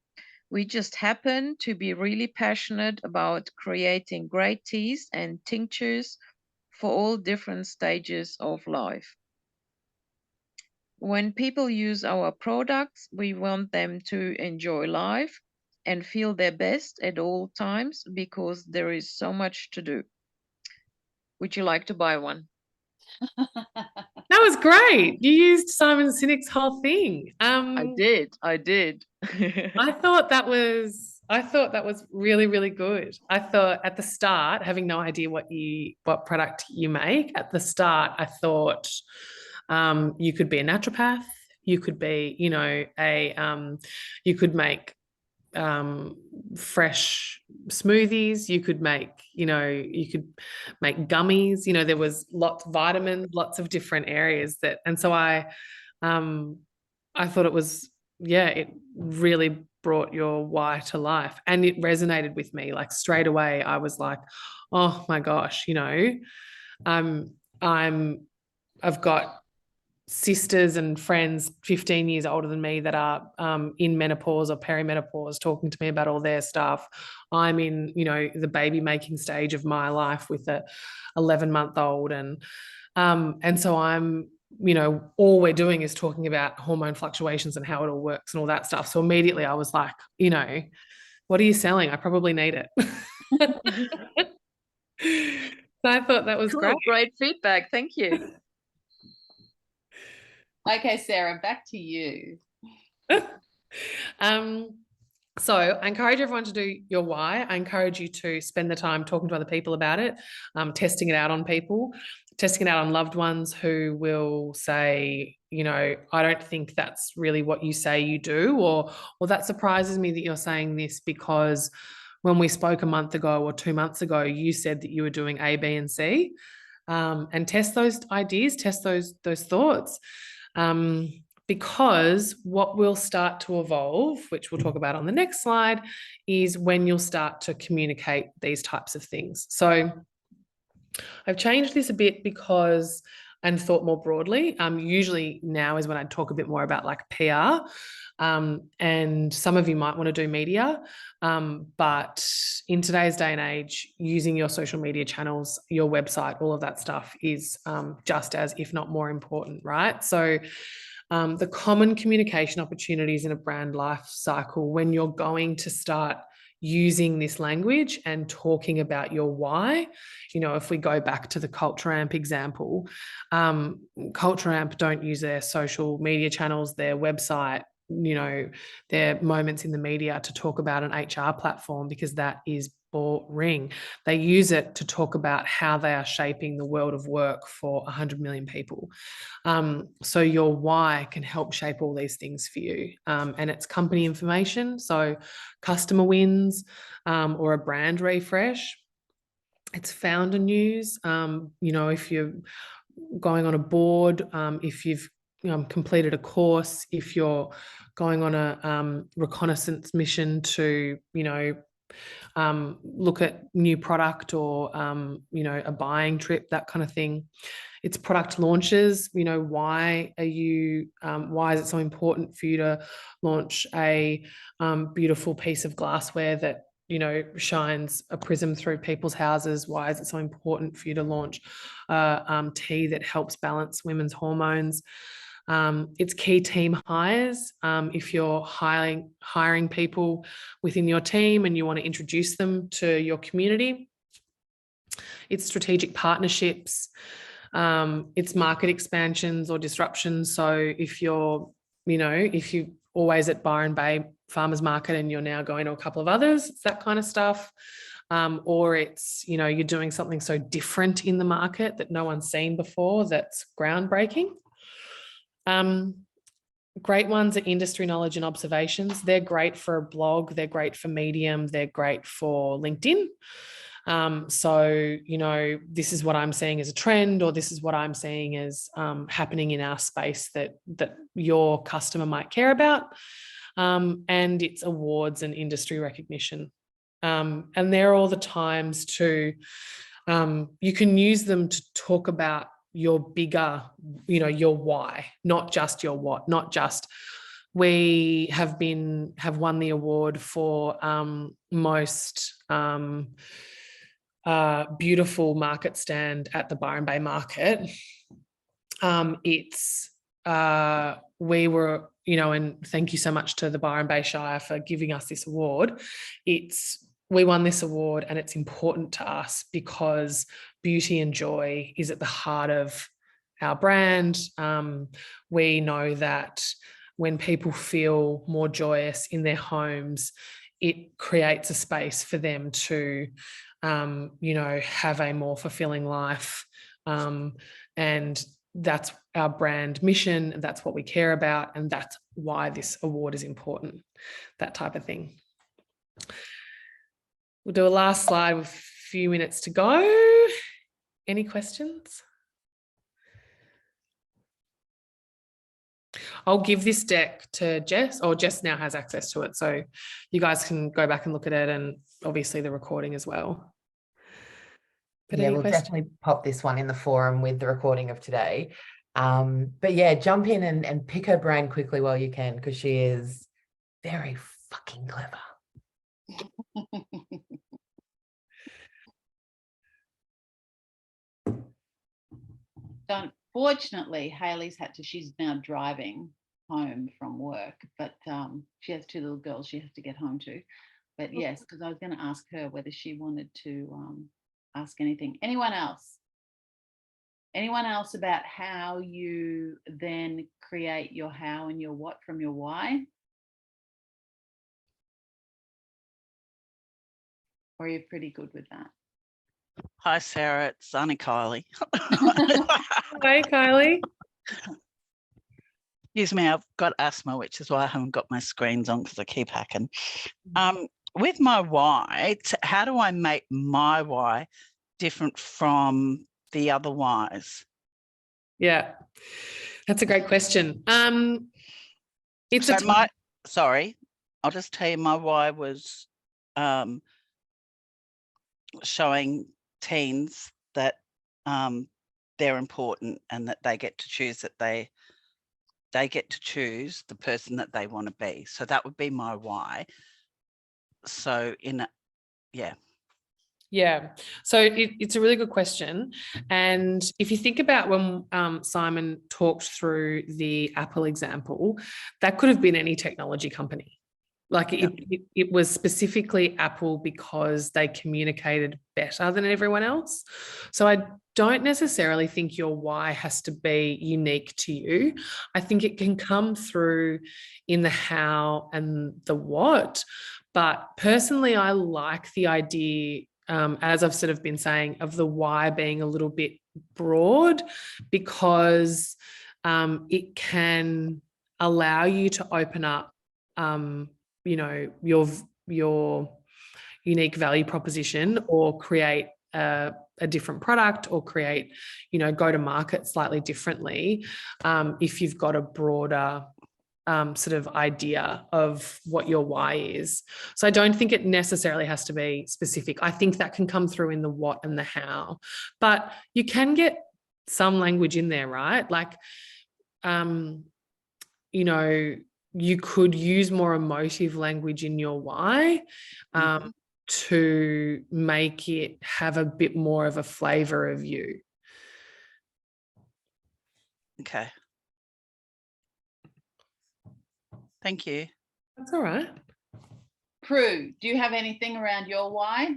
We just happen to be really passionate about creating great teas and tinctures for all different stages of life. When people use our products, we want them to enjoy life and feel their best at all times because there is so much to do. Would you like to buy one? That was great. You used Simon Sinek's whole thing. I did. I thought that was really, really good. I thought at the start, having no idea what product you make, at the start, I thought you could be a naturopath. You could be, you could make fresh smoothies. You could make, gummies. There was lots of vitamins, lots of different areas and so I thought it was, it really brought your why to life, and it resonated with me. Like straight away, I was like, oh my gosh, I've got sisters and friends 15 years older than me that are in menopause or perimenopause talking to me about all their stuff. I'm in, the baby making stage of my life with a 11-month-old. And so I'm, all we're doing is talking about hormone fluctuations and how it all works and all that stuff. So immediately I was like, what are you selling? I probably need it. So I thought that was cool, great. Great feedback. Thank you. Okay, Sarah, back to you. So I encourage everyone to do your why. I encourage you to spend the time talking to other people about it, testing it out on people, testing it out on loved ones who will say, I don't think that's really what you say you do, or that surprises me that you're saying this, because when we spoke a month ago or 2 months ago, you said that you were doing A, B, and C. And test those ideas, test those thoughts. Because what will start to evolve, which we'll talk about on the next slide, is when you'll start to communicate these types of things. So I've changed this a bit because, and thought more broadly, usually now is when I talk a bit more about like PR. And some of you might want to do media, but in today's day and age, using your social media channels, your website, all of that stuff is just as, if not more important, right? So the common communication opportunities in a brand life cycle, when you're going to start using this language and talking about your why, you know, if we go back to the Culture Amp example, Culture Amp don't use their social media channels, their website, you know, their moments in the media to talk about an HR platform, because that is boring. They use it to talk about how they are shaping the world of work for 100 million people. So your why can help shape all these things for you. And it's company information, so customer wins, or a brand refresh. It's founder news. You know, if you're going on a board, if you've completed a course, if you're going on a reconnaissance mission to, you know, look at new product, or, you know, a buying trip, that kind of thing. It's product launches. You know, why are you, why is it so important for you to launch a beautiful piece of glassware that, you know, shines a prism through people's houses? Why is it so important for you to launch tea that helps balance women's hormones? It's key team hires. If you're hiring people within your team and you want to introduce them to your community. It's strategic partnerships. It's market expansions or disruptions. So if you're, you know, if you're always at Byron Bay Farmers Market and you're now going to a couple of others, it's that kind of stuff. Or it's, you know, you're doing something so different in the market that no one's seen before, that's groundbreaking. Great ones are industry knowledge and observations. They're great for a blog, they're great for Medium, they're great for LinkedIn. So, you know, this is what I'm seeing as a trend, or this is what I'm seeing as happening in our space that your customer might care about. And it's awards and industry recognition. And they're all the times to, you can use them to talk about your bigger, you know, your why, not just your what, not just, we have won the award for most beautiful market stand at the Byron Bay Market. It's we were, you know, and thank you so much to the Byron Bay Shire for giving us this award. We won this award, and it's important to us because beauty and joy is at the heart of our brand. We know that when people feel more joyous in their homes, it creates a space for them to, you know, have a more fulfilling life. And that's our brand mission. That's what we care about. And that's why this award is important, that type of thing. We'll do a last slide with a few minutes to go. Any questions? I'll give this deck to Jess, or Jess now has access to it. So you guys can go back and look at it, and obviously the recording as well. But yeah, we'll definitely pop this one in the forum with the recording of today. But yeah, jump in and pick her brain quickly while you can, because she is very fucking clever. Unfortunately, she's now driving home from work, but she has 2 little girls she has to get home to. But yes, because I was going to ask her whether she wanted to ask anything. Anyone else? Anyone else about how you then create your how and your what from your why? Or are you pretty good with that? Hi, Sarah. It's Annie Kylie. Hi, Kylie. Excuse me, I've got asthma, which is why I haven't got my screens on, because I keep hacking. with my why, how do I make my why different from the other whys? Yeah, that's a great question. It's So a sorry, I'll just tell you, my why was showing teens that they're important and that they get to choose, that they get to choose the person that they want to be. So that would be my why. So yeah. Yeah, so it's a really good question. And if you think about when Simon talked through the Apple example, that could have been any technology company. Like it was specifically Apple because they communicated better than everyone else. So I don't necessarily think your why has to be unique to you. I think it can come through in the how and the what. But personally, I like the idea, as I've sort of been saying, of the why being a little bit broad, because it can allow you to open up, you know, your unique value proposition, or create a different product, or create, you know, go to market slightly differently, if you've got a broader sort of idea of what your why is. So I don't think it necessarily has to be specific. I think that can come through in the what and the how, but you can get some language in there, right? Like, you know, you could use more emotive language in your why, to make it have a bit more of a flavor of you. Okay. Thank you. That's all right. Prue, do you have anything around your why?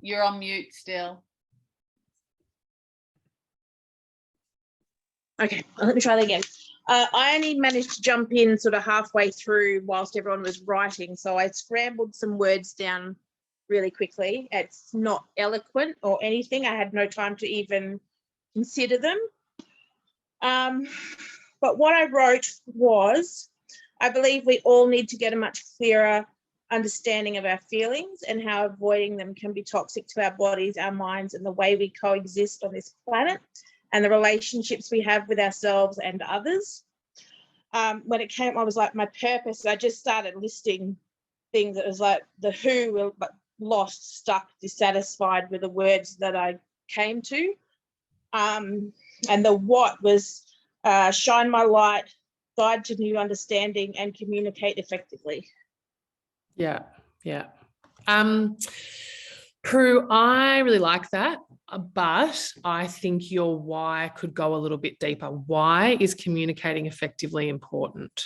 You're on mute still. Okay, let me try that again. I only managed to jump in sort of halfway through whilst everyone was writing, so I scrambled some words down really quickly. It's not eloquent or anything. I had no time to even consider them. But what I wrote was, I believe we all need to get a much clearer understanding of our feelings and how avoiding them can be toxic to our bodies, our minds, and the way we coexist on this planet, and the relationships we have with ourselves and others. When it came, I was like, my purpose, I just started listing things. It was like the who were lost, stuck, dissatisfied with the words that I came to. And the what was shine my light, guide to new understanding, and communicate effectively. Yeah, yeah. Prue, I really like that, but I think your why could go a little bit deeper. Why is communicating effectively important?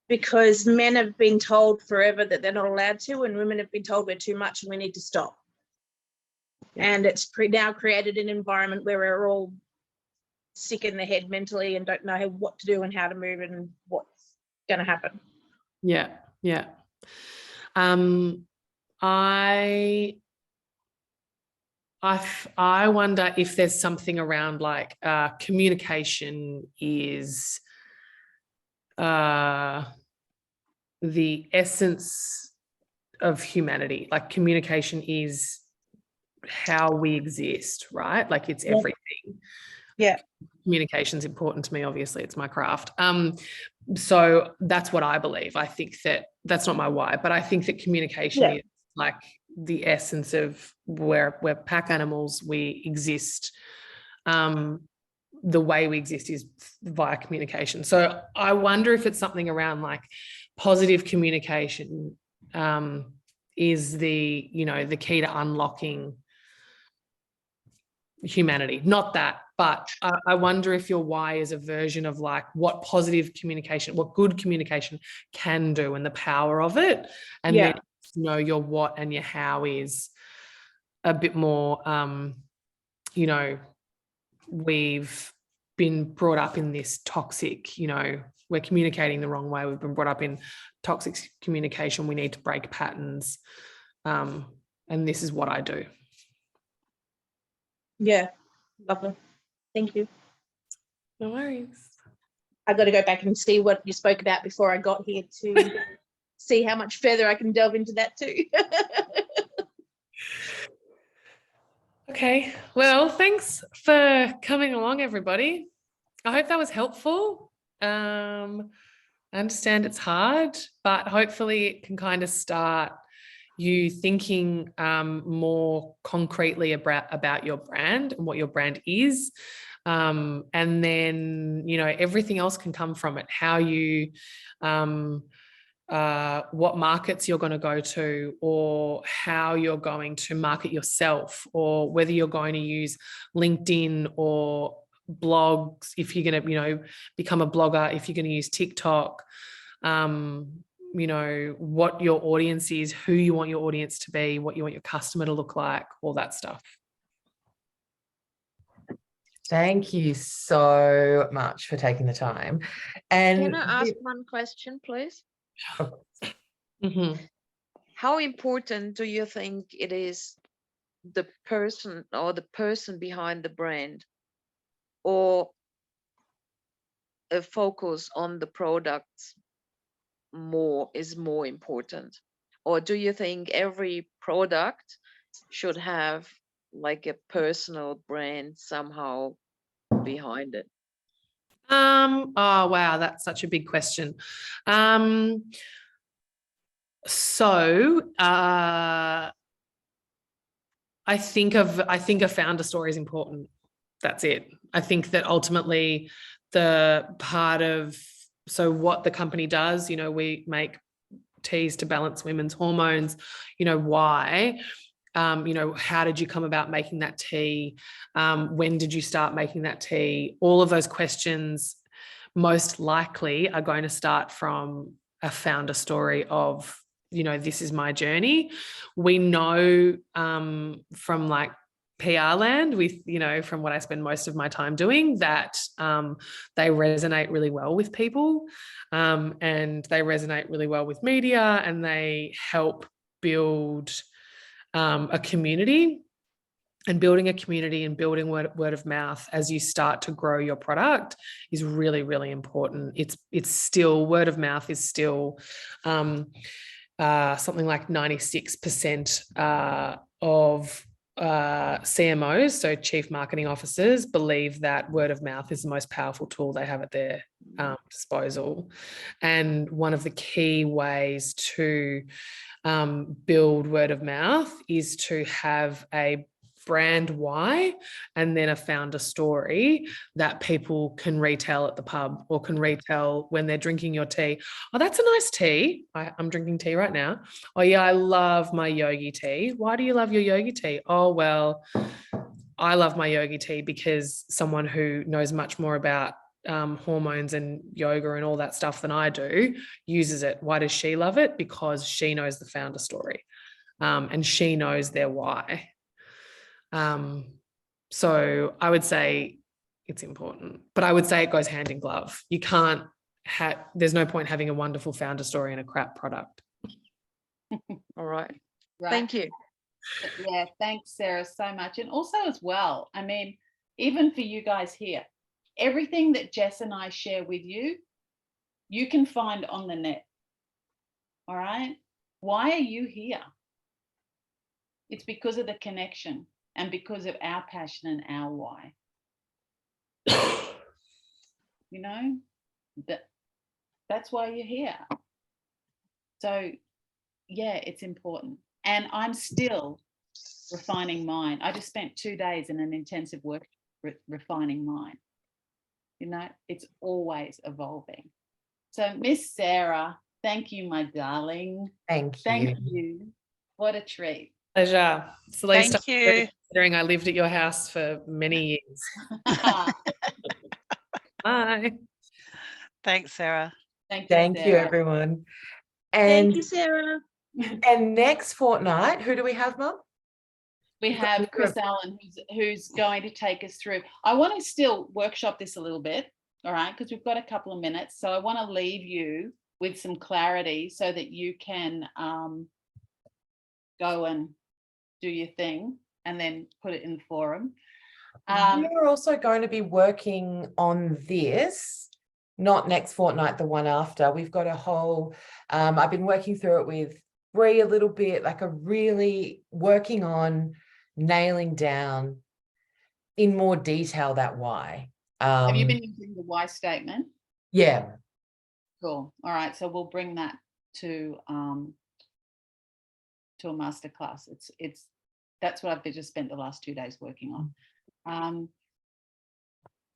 Because men have been told forever that they're not allowed to, and women have been told we're too much and we need to stop. And it's now created an environment where we're all sick in the head mentally and don't know what to do and how to move and what's going to happen. Yeah, yeah. I wonder if there's something around like communication is the essence of humanity. Like communication is how we exist, right? Like it's everything. Yeah. Communication's important to me, obviously, it's my craft. So that's what I believe. I think that's not my why, but I think that communication is like the essence of we're pack animals, we exist. The way we exist is via communication. So I wonder if it's something around like positive communication is the, you know, the key to unlocking humanity. Not that, but I wonder if your why is a version of like what positive communication, what good communication can do and the power of it. And then, you know, your what and your how is a bit more, you know, we've been brought up in this toxic, you know, we're communicating the wrong way. We've been brought up in toxic communication. We need to break patterns. And this is what I do. Yeah, lovely. Thank you. No worries. I got to go back and see what you spoke about before I got here to see how much further I can delve into that too. Okay, well, thanks for coming along, everybody. I hope that was helpful. I understand it's hard, but hopefully it can kind of start you thinking more concretely about your brand and what your brand is. And then, you know, everything else can come from it. How you, what markets you're going to go to, or how you're going to market yourself, or whether you're going to use LinkedIn or blogs, if you're going to, you know, become a blogger, if you're going to use TikTok, you know, what your audience is, who you want your audience to be, what you want your customer to look like, all that stuff. Thank you so much for taking the time. And Can I ask one question, please? Mm-hmm. How important do you think it is the person behind the brand, or a focus on the products is more important? Or do you think every product should have like a personal brand somehow behind it? Oh wow, that's such a big question. I think a founder story is important. That's it. I think that ultimately what the company does, you know, we make teas to balance women's hormones, you know, why? You know, how did you come about making that tea? When did you start making that tea? All of those questions most likely are going to start from a founder story of, you know, this is my journey. We know from like PR land, with, you know, from what I spend most of my time doing, that they resonate really well with people, and they resonate really well with media, and they help build a community. And building a community and building word of mouth as you start to grow your product is really, really important. It's still, word of mouth is still something like 96% of CMOs, so chief marketing officers, believe that word of mouth is the most powerful tool they have at their disposal. And one of the key ways to build word of mouth is to have a brand why, and then a founder story that people can retell at the pub, or can retell when they're drinking your tea. Oh, that's a nice tea. I'm drinking tea right now. Oh yeah, I love my yogi tea. Why do you love your yogi tea? Oh, well, I love my yogi tea because someone who knows much more about hormones and yoga and all that stuff than I do uses it. Why does she love it? Because she knows the founder story, and she knows their why. So I would say it's important, but I would say it goes hand in glove. You can't there's no point having a wonderful founder story and a crap product. All right. Right. Thank you. Yeah, thanks, Sarah, so much. And also as well, I mean, even for you guys here, everything that Jess and I share with you, you can find on the net. All right. Why are you here? It's because of the connection and because of our passion and our why. You know, that's why you're here. So yeah, it's important. And I'm still refining mine. I just spent 2 days in an intensive work refining mine. You know, it's always evolving. So Miss Sarah, thank you, my darling. Thank Thank you. you. What a treat. Pleasure. It's the least Thank you. considering I lived at your house for many years. Bye. Thanks, Sarah. Thank Thank you, Sarah. everyone. Thank And you, Sarah. and next fortnight, who do we have, Mum? We You've got have Mr. Chris Allen, who's going to take us through. I want to still workshop this a little bit, all right, because we've got a couple of minutes. So I want to leave you with some clarity so that you can go and do your thing and then put it in the forum. We're also going to be working on this, not next fortnight, the one after. We've got a whole, I've been working through it with Bree a little bit, like a really working on nailing down in more detail that why. Have you been using the why statement? Yeah. Cool. All right. So we'll bring that to a masterclass. That's what I've just spent the last 2 days working on.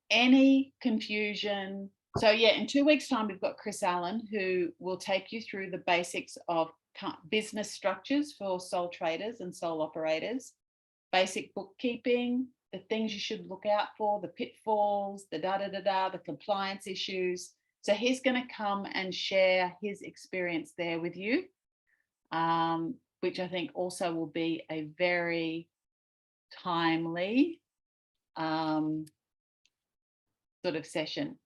Any confusion? So yeah, in 2 weeks' time, we've got Chris Allen, who will take you through the basics of business structures for sole traders and sole operators, basic bookkeeping, the things you should look out for, the pitfalls, the the compliance issues. So he's going to come and share his experience there with you, which I think also will be a very timely sort of session.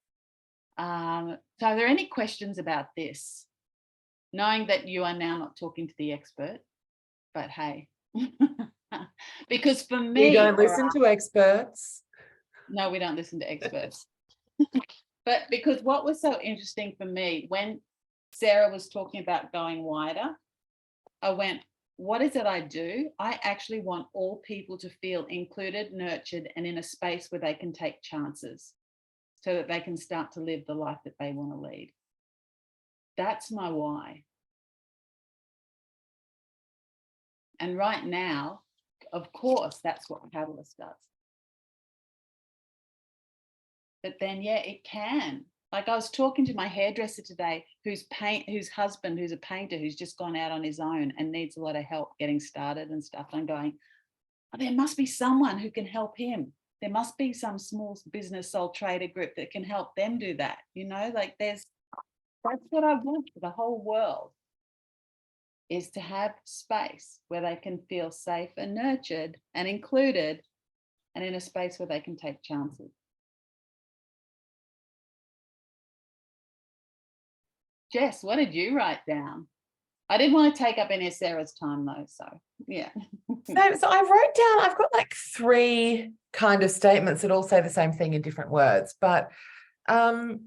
So are there any questions about this? Knowing that you are now not talking to the expert, but hey, because for me— We don't listen to experts. No, we don't listen to experts. But because what was so interesting for me, when Sarah was talking about going wider, I went, what is it I do? I actually want all people to feel included, nurtured, and in a space where they can take chances so that they can start to live the life that they want to lead. That's my why. And right now, of course, that's what Catalyst does. But then, yeah, it can. Like I was talking to my hairdresser today, whose husband, who's a painter, who's just gone out on his own and needs a lot of help getting started and stuff. I'm going, oh, there must be someone who can help him. There must be some small business sole trader group that can help them do that. You know, like that's what I want for the whole world, is to have space where they can feel safe and nurtured and included, and in a space where they can take chances. Jess, what did you write down? I didn't want to take up any of Sarah's time though, so yeah. So I wrote down, I've got like 3 kind of statements that all say the same thing in different words, but I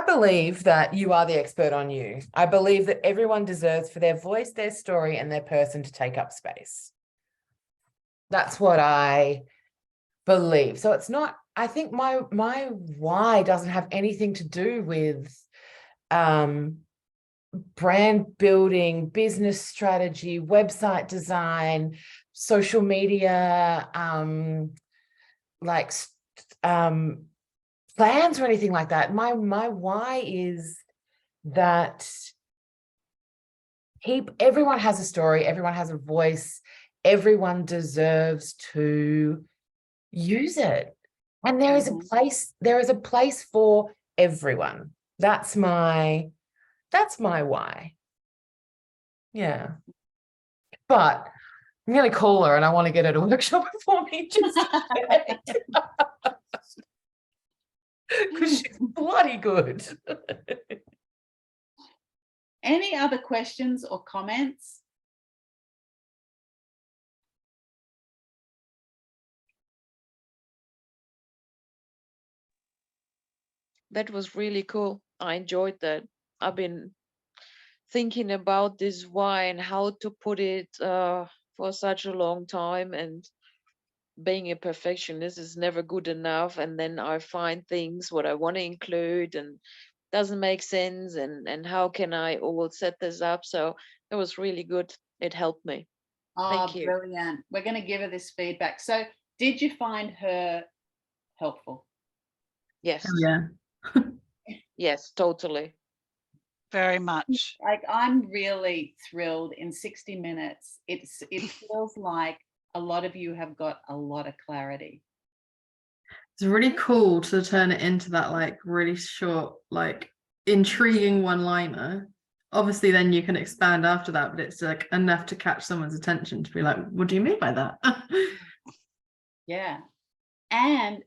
believe that you are the expert on you. I believe that everyone deserves for their voice, their story, and their person to take up space. That's what I believe. So it's not, I think my why doesn't have anything to do with brand building, business strategy, website design, social media, plans or anything like that. My why is that everyone has a story, everyone has a voice, everyone deserves to use it. And there is a place for everyone. That's my why. Yeah. But I'm going to call her and I want to get her to workshop it for me just because she's bloody good. Any other questions or comments? That was really cool. I enjoyed that. I've been thinking about this why and how to put it for such a long time, and being a perfectionist is never good enough, and then I find things what I want to include and doesn't make sense, and how can I all set this up. So it was really good. It helped me. Thank you. Brilliant. We're going to give her this feedback. So did you find her helpful? Yes. Yeah. Yes, totally. Very much. Like, I'm really thrilled. In 60 minutes, it feels like a lot of you have got a lot of clarity. It's really cool to turn it into that like really short, like intriguing one-liner. Obviously then you can expand after that, but it's like enough to catch someone's attention to be like, what do you mean by that? Yeah. And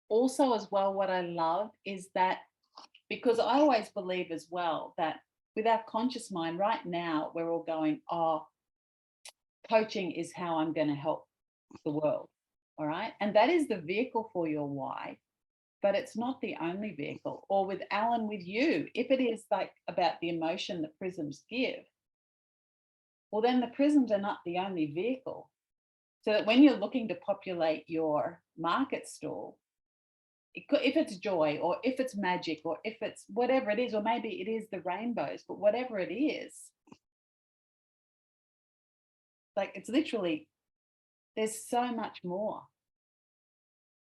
also as well, what I love is that, because I always believe as well that with our conscious mind right now, we're all going, oh, coaching is how I'm going to help the world. All right. And that is the vehicle for your why, but it's not the only vehicle. Or with Alan, with you, if it is like about the emotion that prisms give, well, then the prisms are not the only vehicle. So that when you're looking to populate your market stall, if it's joy or if it's magic or if it's whatever it is, or maybe it is the rainbows, but whatever it is, like it's literally, there's so much more.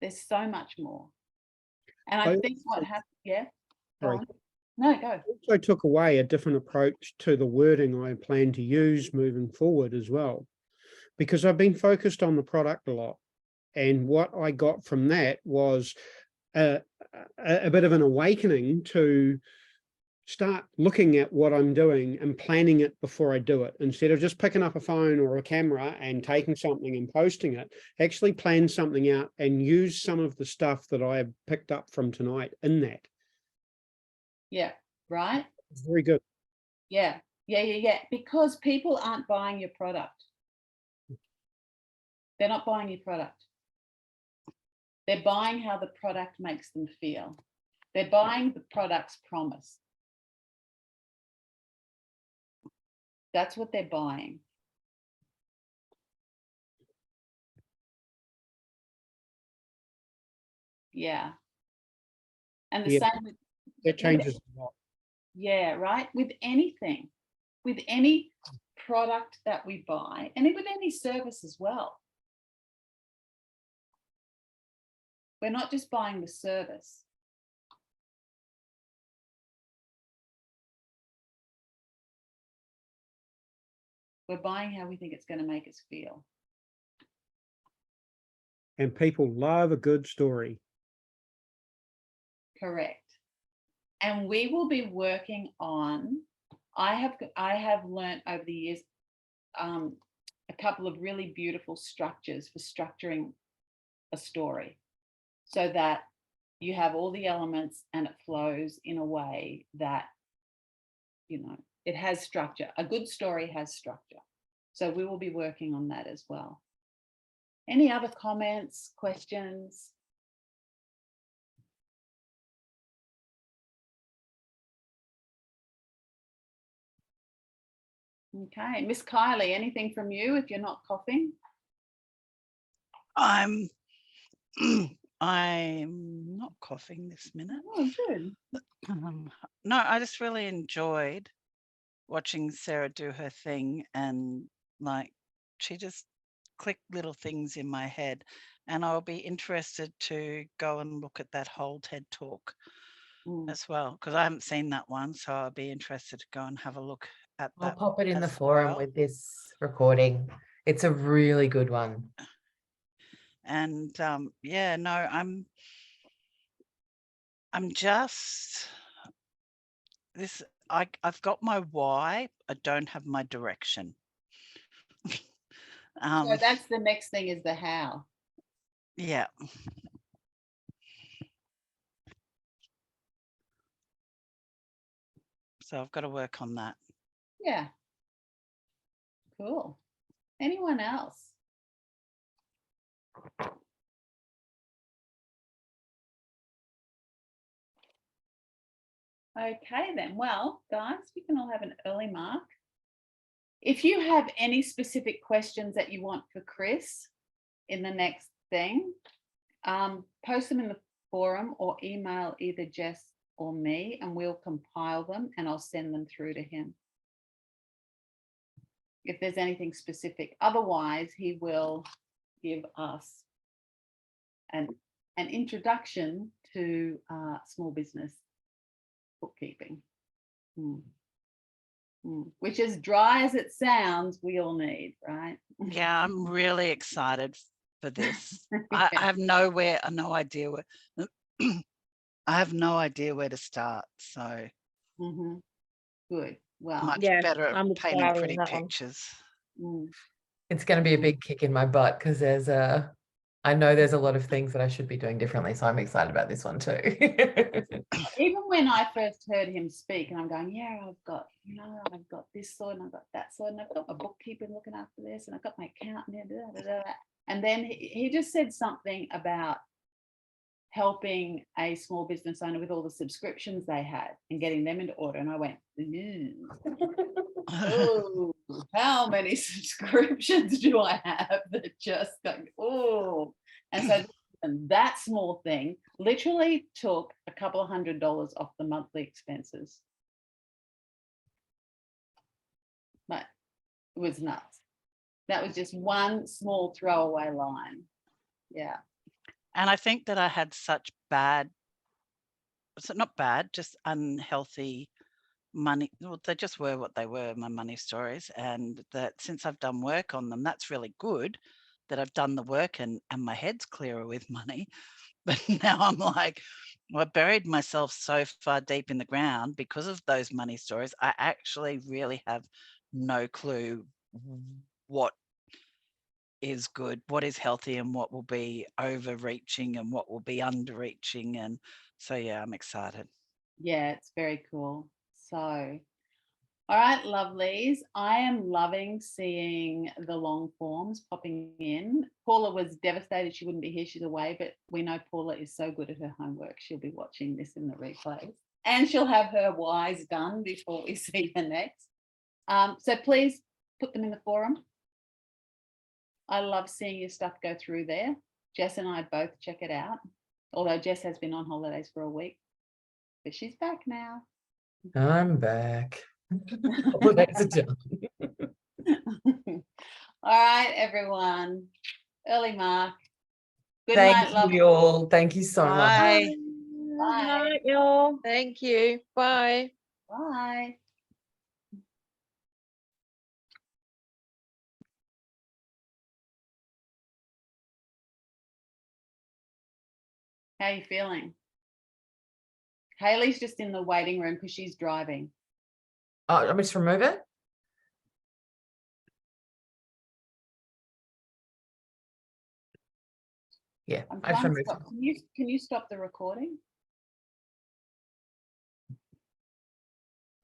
There's so much more. And I think what happened, yeah. Go Sorry. on. No, go. Also took away a different approach to the wording I plan to use moving forward as well, because I've been focused on the product a lot. And what I got from that was a bit of an awakening to start looking at what I'm doing and planning it before I do it. Instead of just picking up a phone or a camera and taking something and posting it, actually plan something out and use some of the stuff that I have picked up from tonight in that. Yeah, right. It's very good. Yeah. Because people aren't buying your product. They're not buying your product. They're buying how the product makes them feel. They're buying the product's promise. That's what they're buying. Yeah. And the Yeah, same with, that changes a lot. yeah, right. With anything, with any product that we buy, and with any service as well. We're not just buying the service. We're buying how we think it's going to make us feel. And people love a good story. Correct. And we will be working on, I have learned over the years a couple of really beautiful structures for structuring a story, so that you have all the elements and it flows in a way that, you know, it has structure. A good story has structure. So we will be working on that as well. Any other comments, questions? Okay, Miss Kylie, anything from you if you're not coughing? I'm not coughing this minute. Oh, good. No, I just really enjoyed watching Sarah do her thing, and like she just clicked little things in my head, and I'll be interested to go and look at that whole TED talk as well, because I haven't seen that one, so I'll be interested to go and have a look at I'll that. pop it in the as forum well. with this recording. It's a really good one. And yeah, no, I'm just this. I've got my why. I don't have my direction. So that's the next thing, is the how. Yeah. So I've got to work on that. Yeah. Cool. Anyone else? Okay then. Well, guys, we can all have an early mark. If you have any specific questions that you want for Chris in the next thing, post them in the forum or email either Jess or me, and we'll compile them and I'll send them through to him if there's anything specific. Otherwise, he will give us an introduction to small business bookkeeping, which, as dry as it sounds, we all need, right? Yeah, I'm really excited for this. I have no idea where I have no idea where to start. So good. Well, much Yeah, better I'm at with painting Kylie on pretty that one. pictures. It's going to be a big kick in my butt because I know there's a lot of things that I should be doing differently. So I'm excited about this one too. even when I first heard him speak, and I'm going, yeah, I've got this side and I've got that side, and I've got my bookkeeper looking after this, and I've got my accountant here, And then he just said something about helping a small business owner with all the subscriptions they had and getting them into order. And I went, oh, how many subscriptions do I have that just go, oh. And so that small thing literally took a couple of $100 off the monthly expenses. But it was nuts. That was just one small throwaway line. Yeah. And I think that I had such bad, so not bad, just unhealthy money. Well, they just were what they were, my money stories. And that since I've done work on them, that's really good that I've done the work and my head's clearer with money. But now I'm like, well, I buried myself so far deep in the ground because of those money stories. I actually really have no clue what is good, what is healthy, and what will be overreaching and what will be underreaching. And so, yeah, I'm excited. Yeah, it's very cool. So, all right, lovelies. I am loving seeing the long forms popping in. Paula was devastated she wouldn't be here. She's away, but we know Paula is so good at her homework. She'll be watching this in the replay and she'll have her whys done before we see her next. So please put them in the forum. I love seeing your stuff go through there. Jess and I both check it out. Although Jess has been on holidays for a week, but she's back now. I'm back. Holidays are done. All right, everyone. Early mark. Good Thank night, love. you all. Thank you so much. Bye. Bye. Night, y'all. Thank you. Bye. Bye. How are you feeling? Hayley's just in the waiting room because she's driving. Oh, I'm just remove it. Yeah, I'm I just trying to removed stop. it. Can you stop the recording?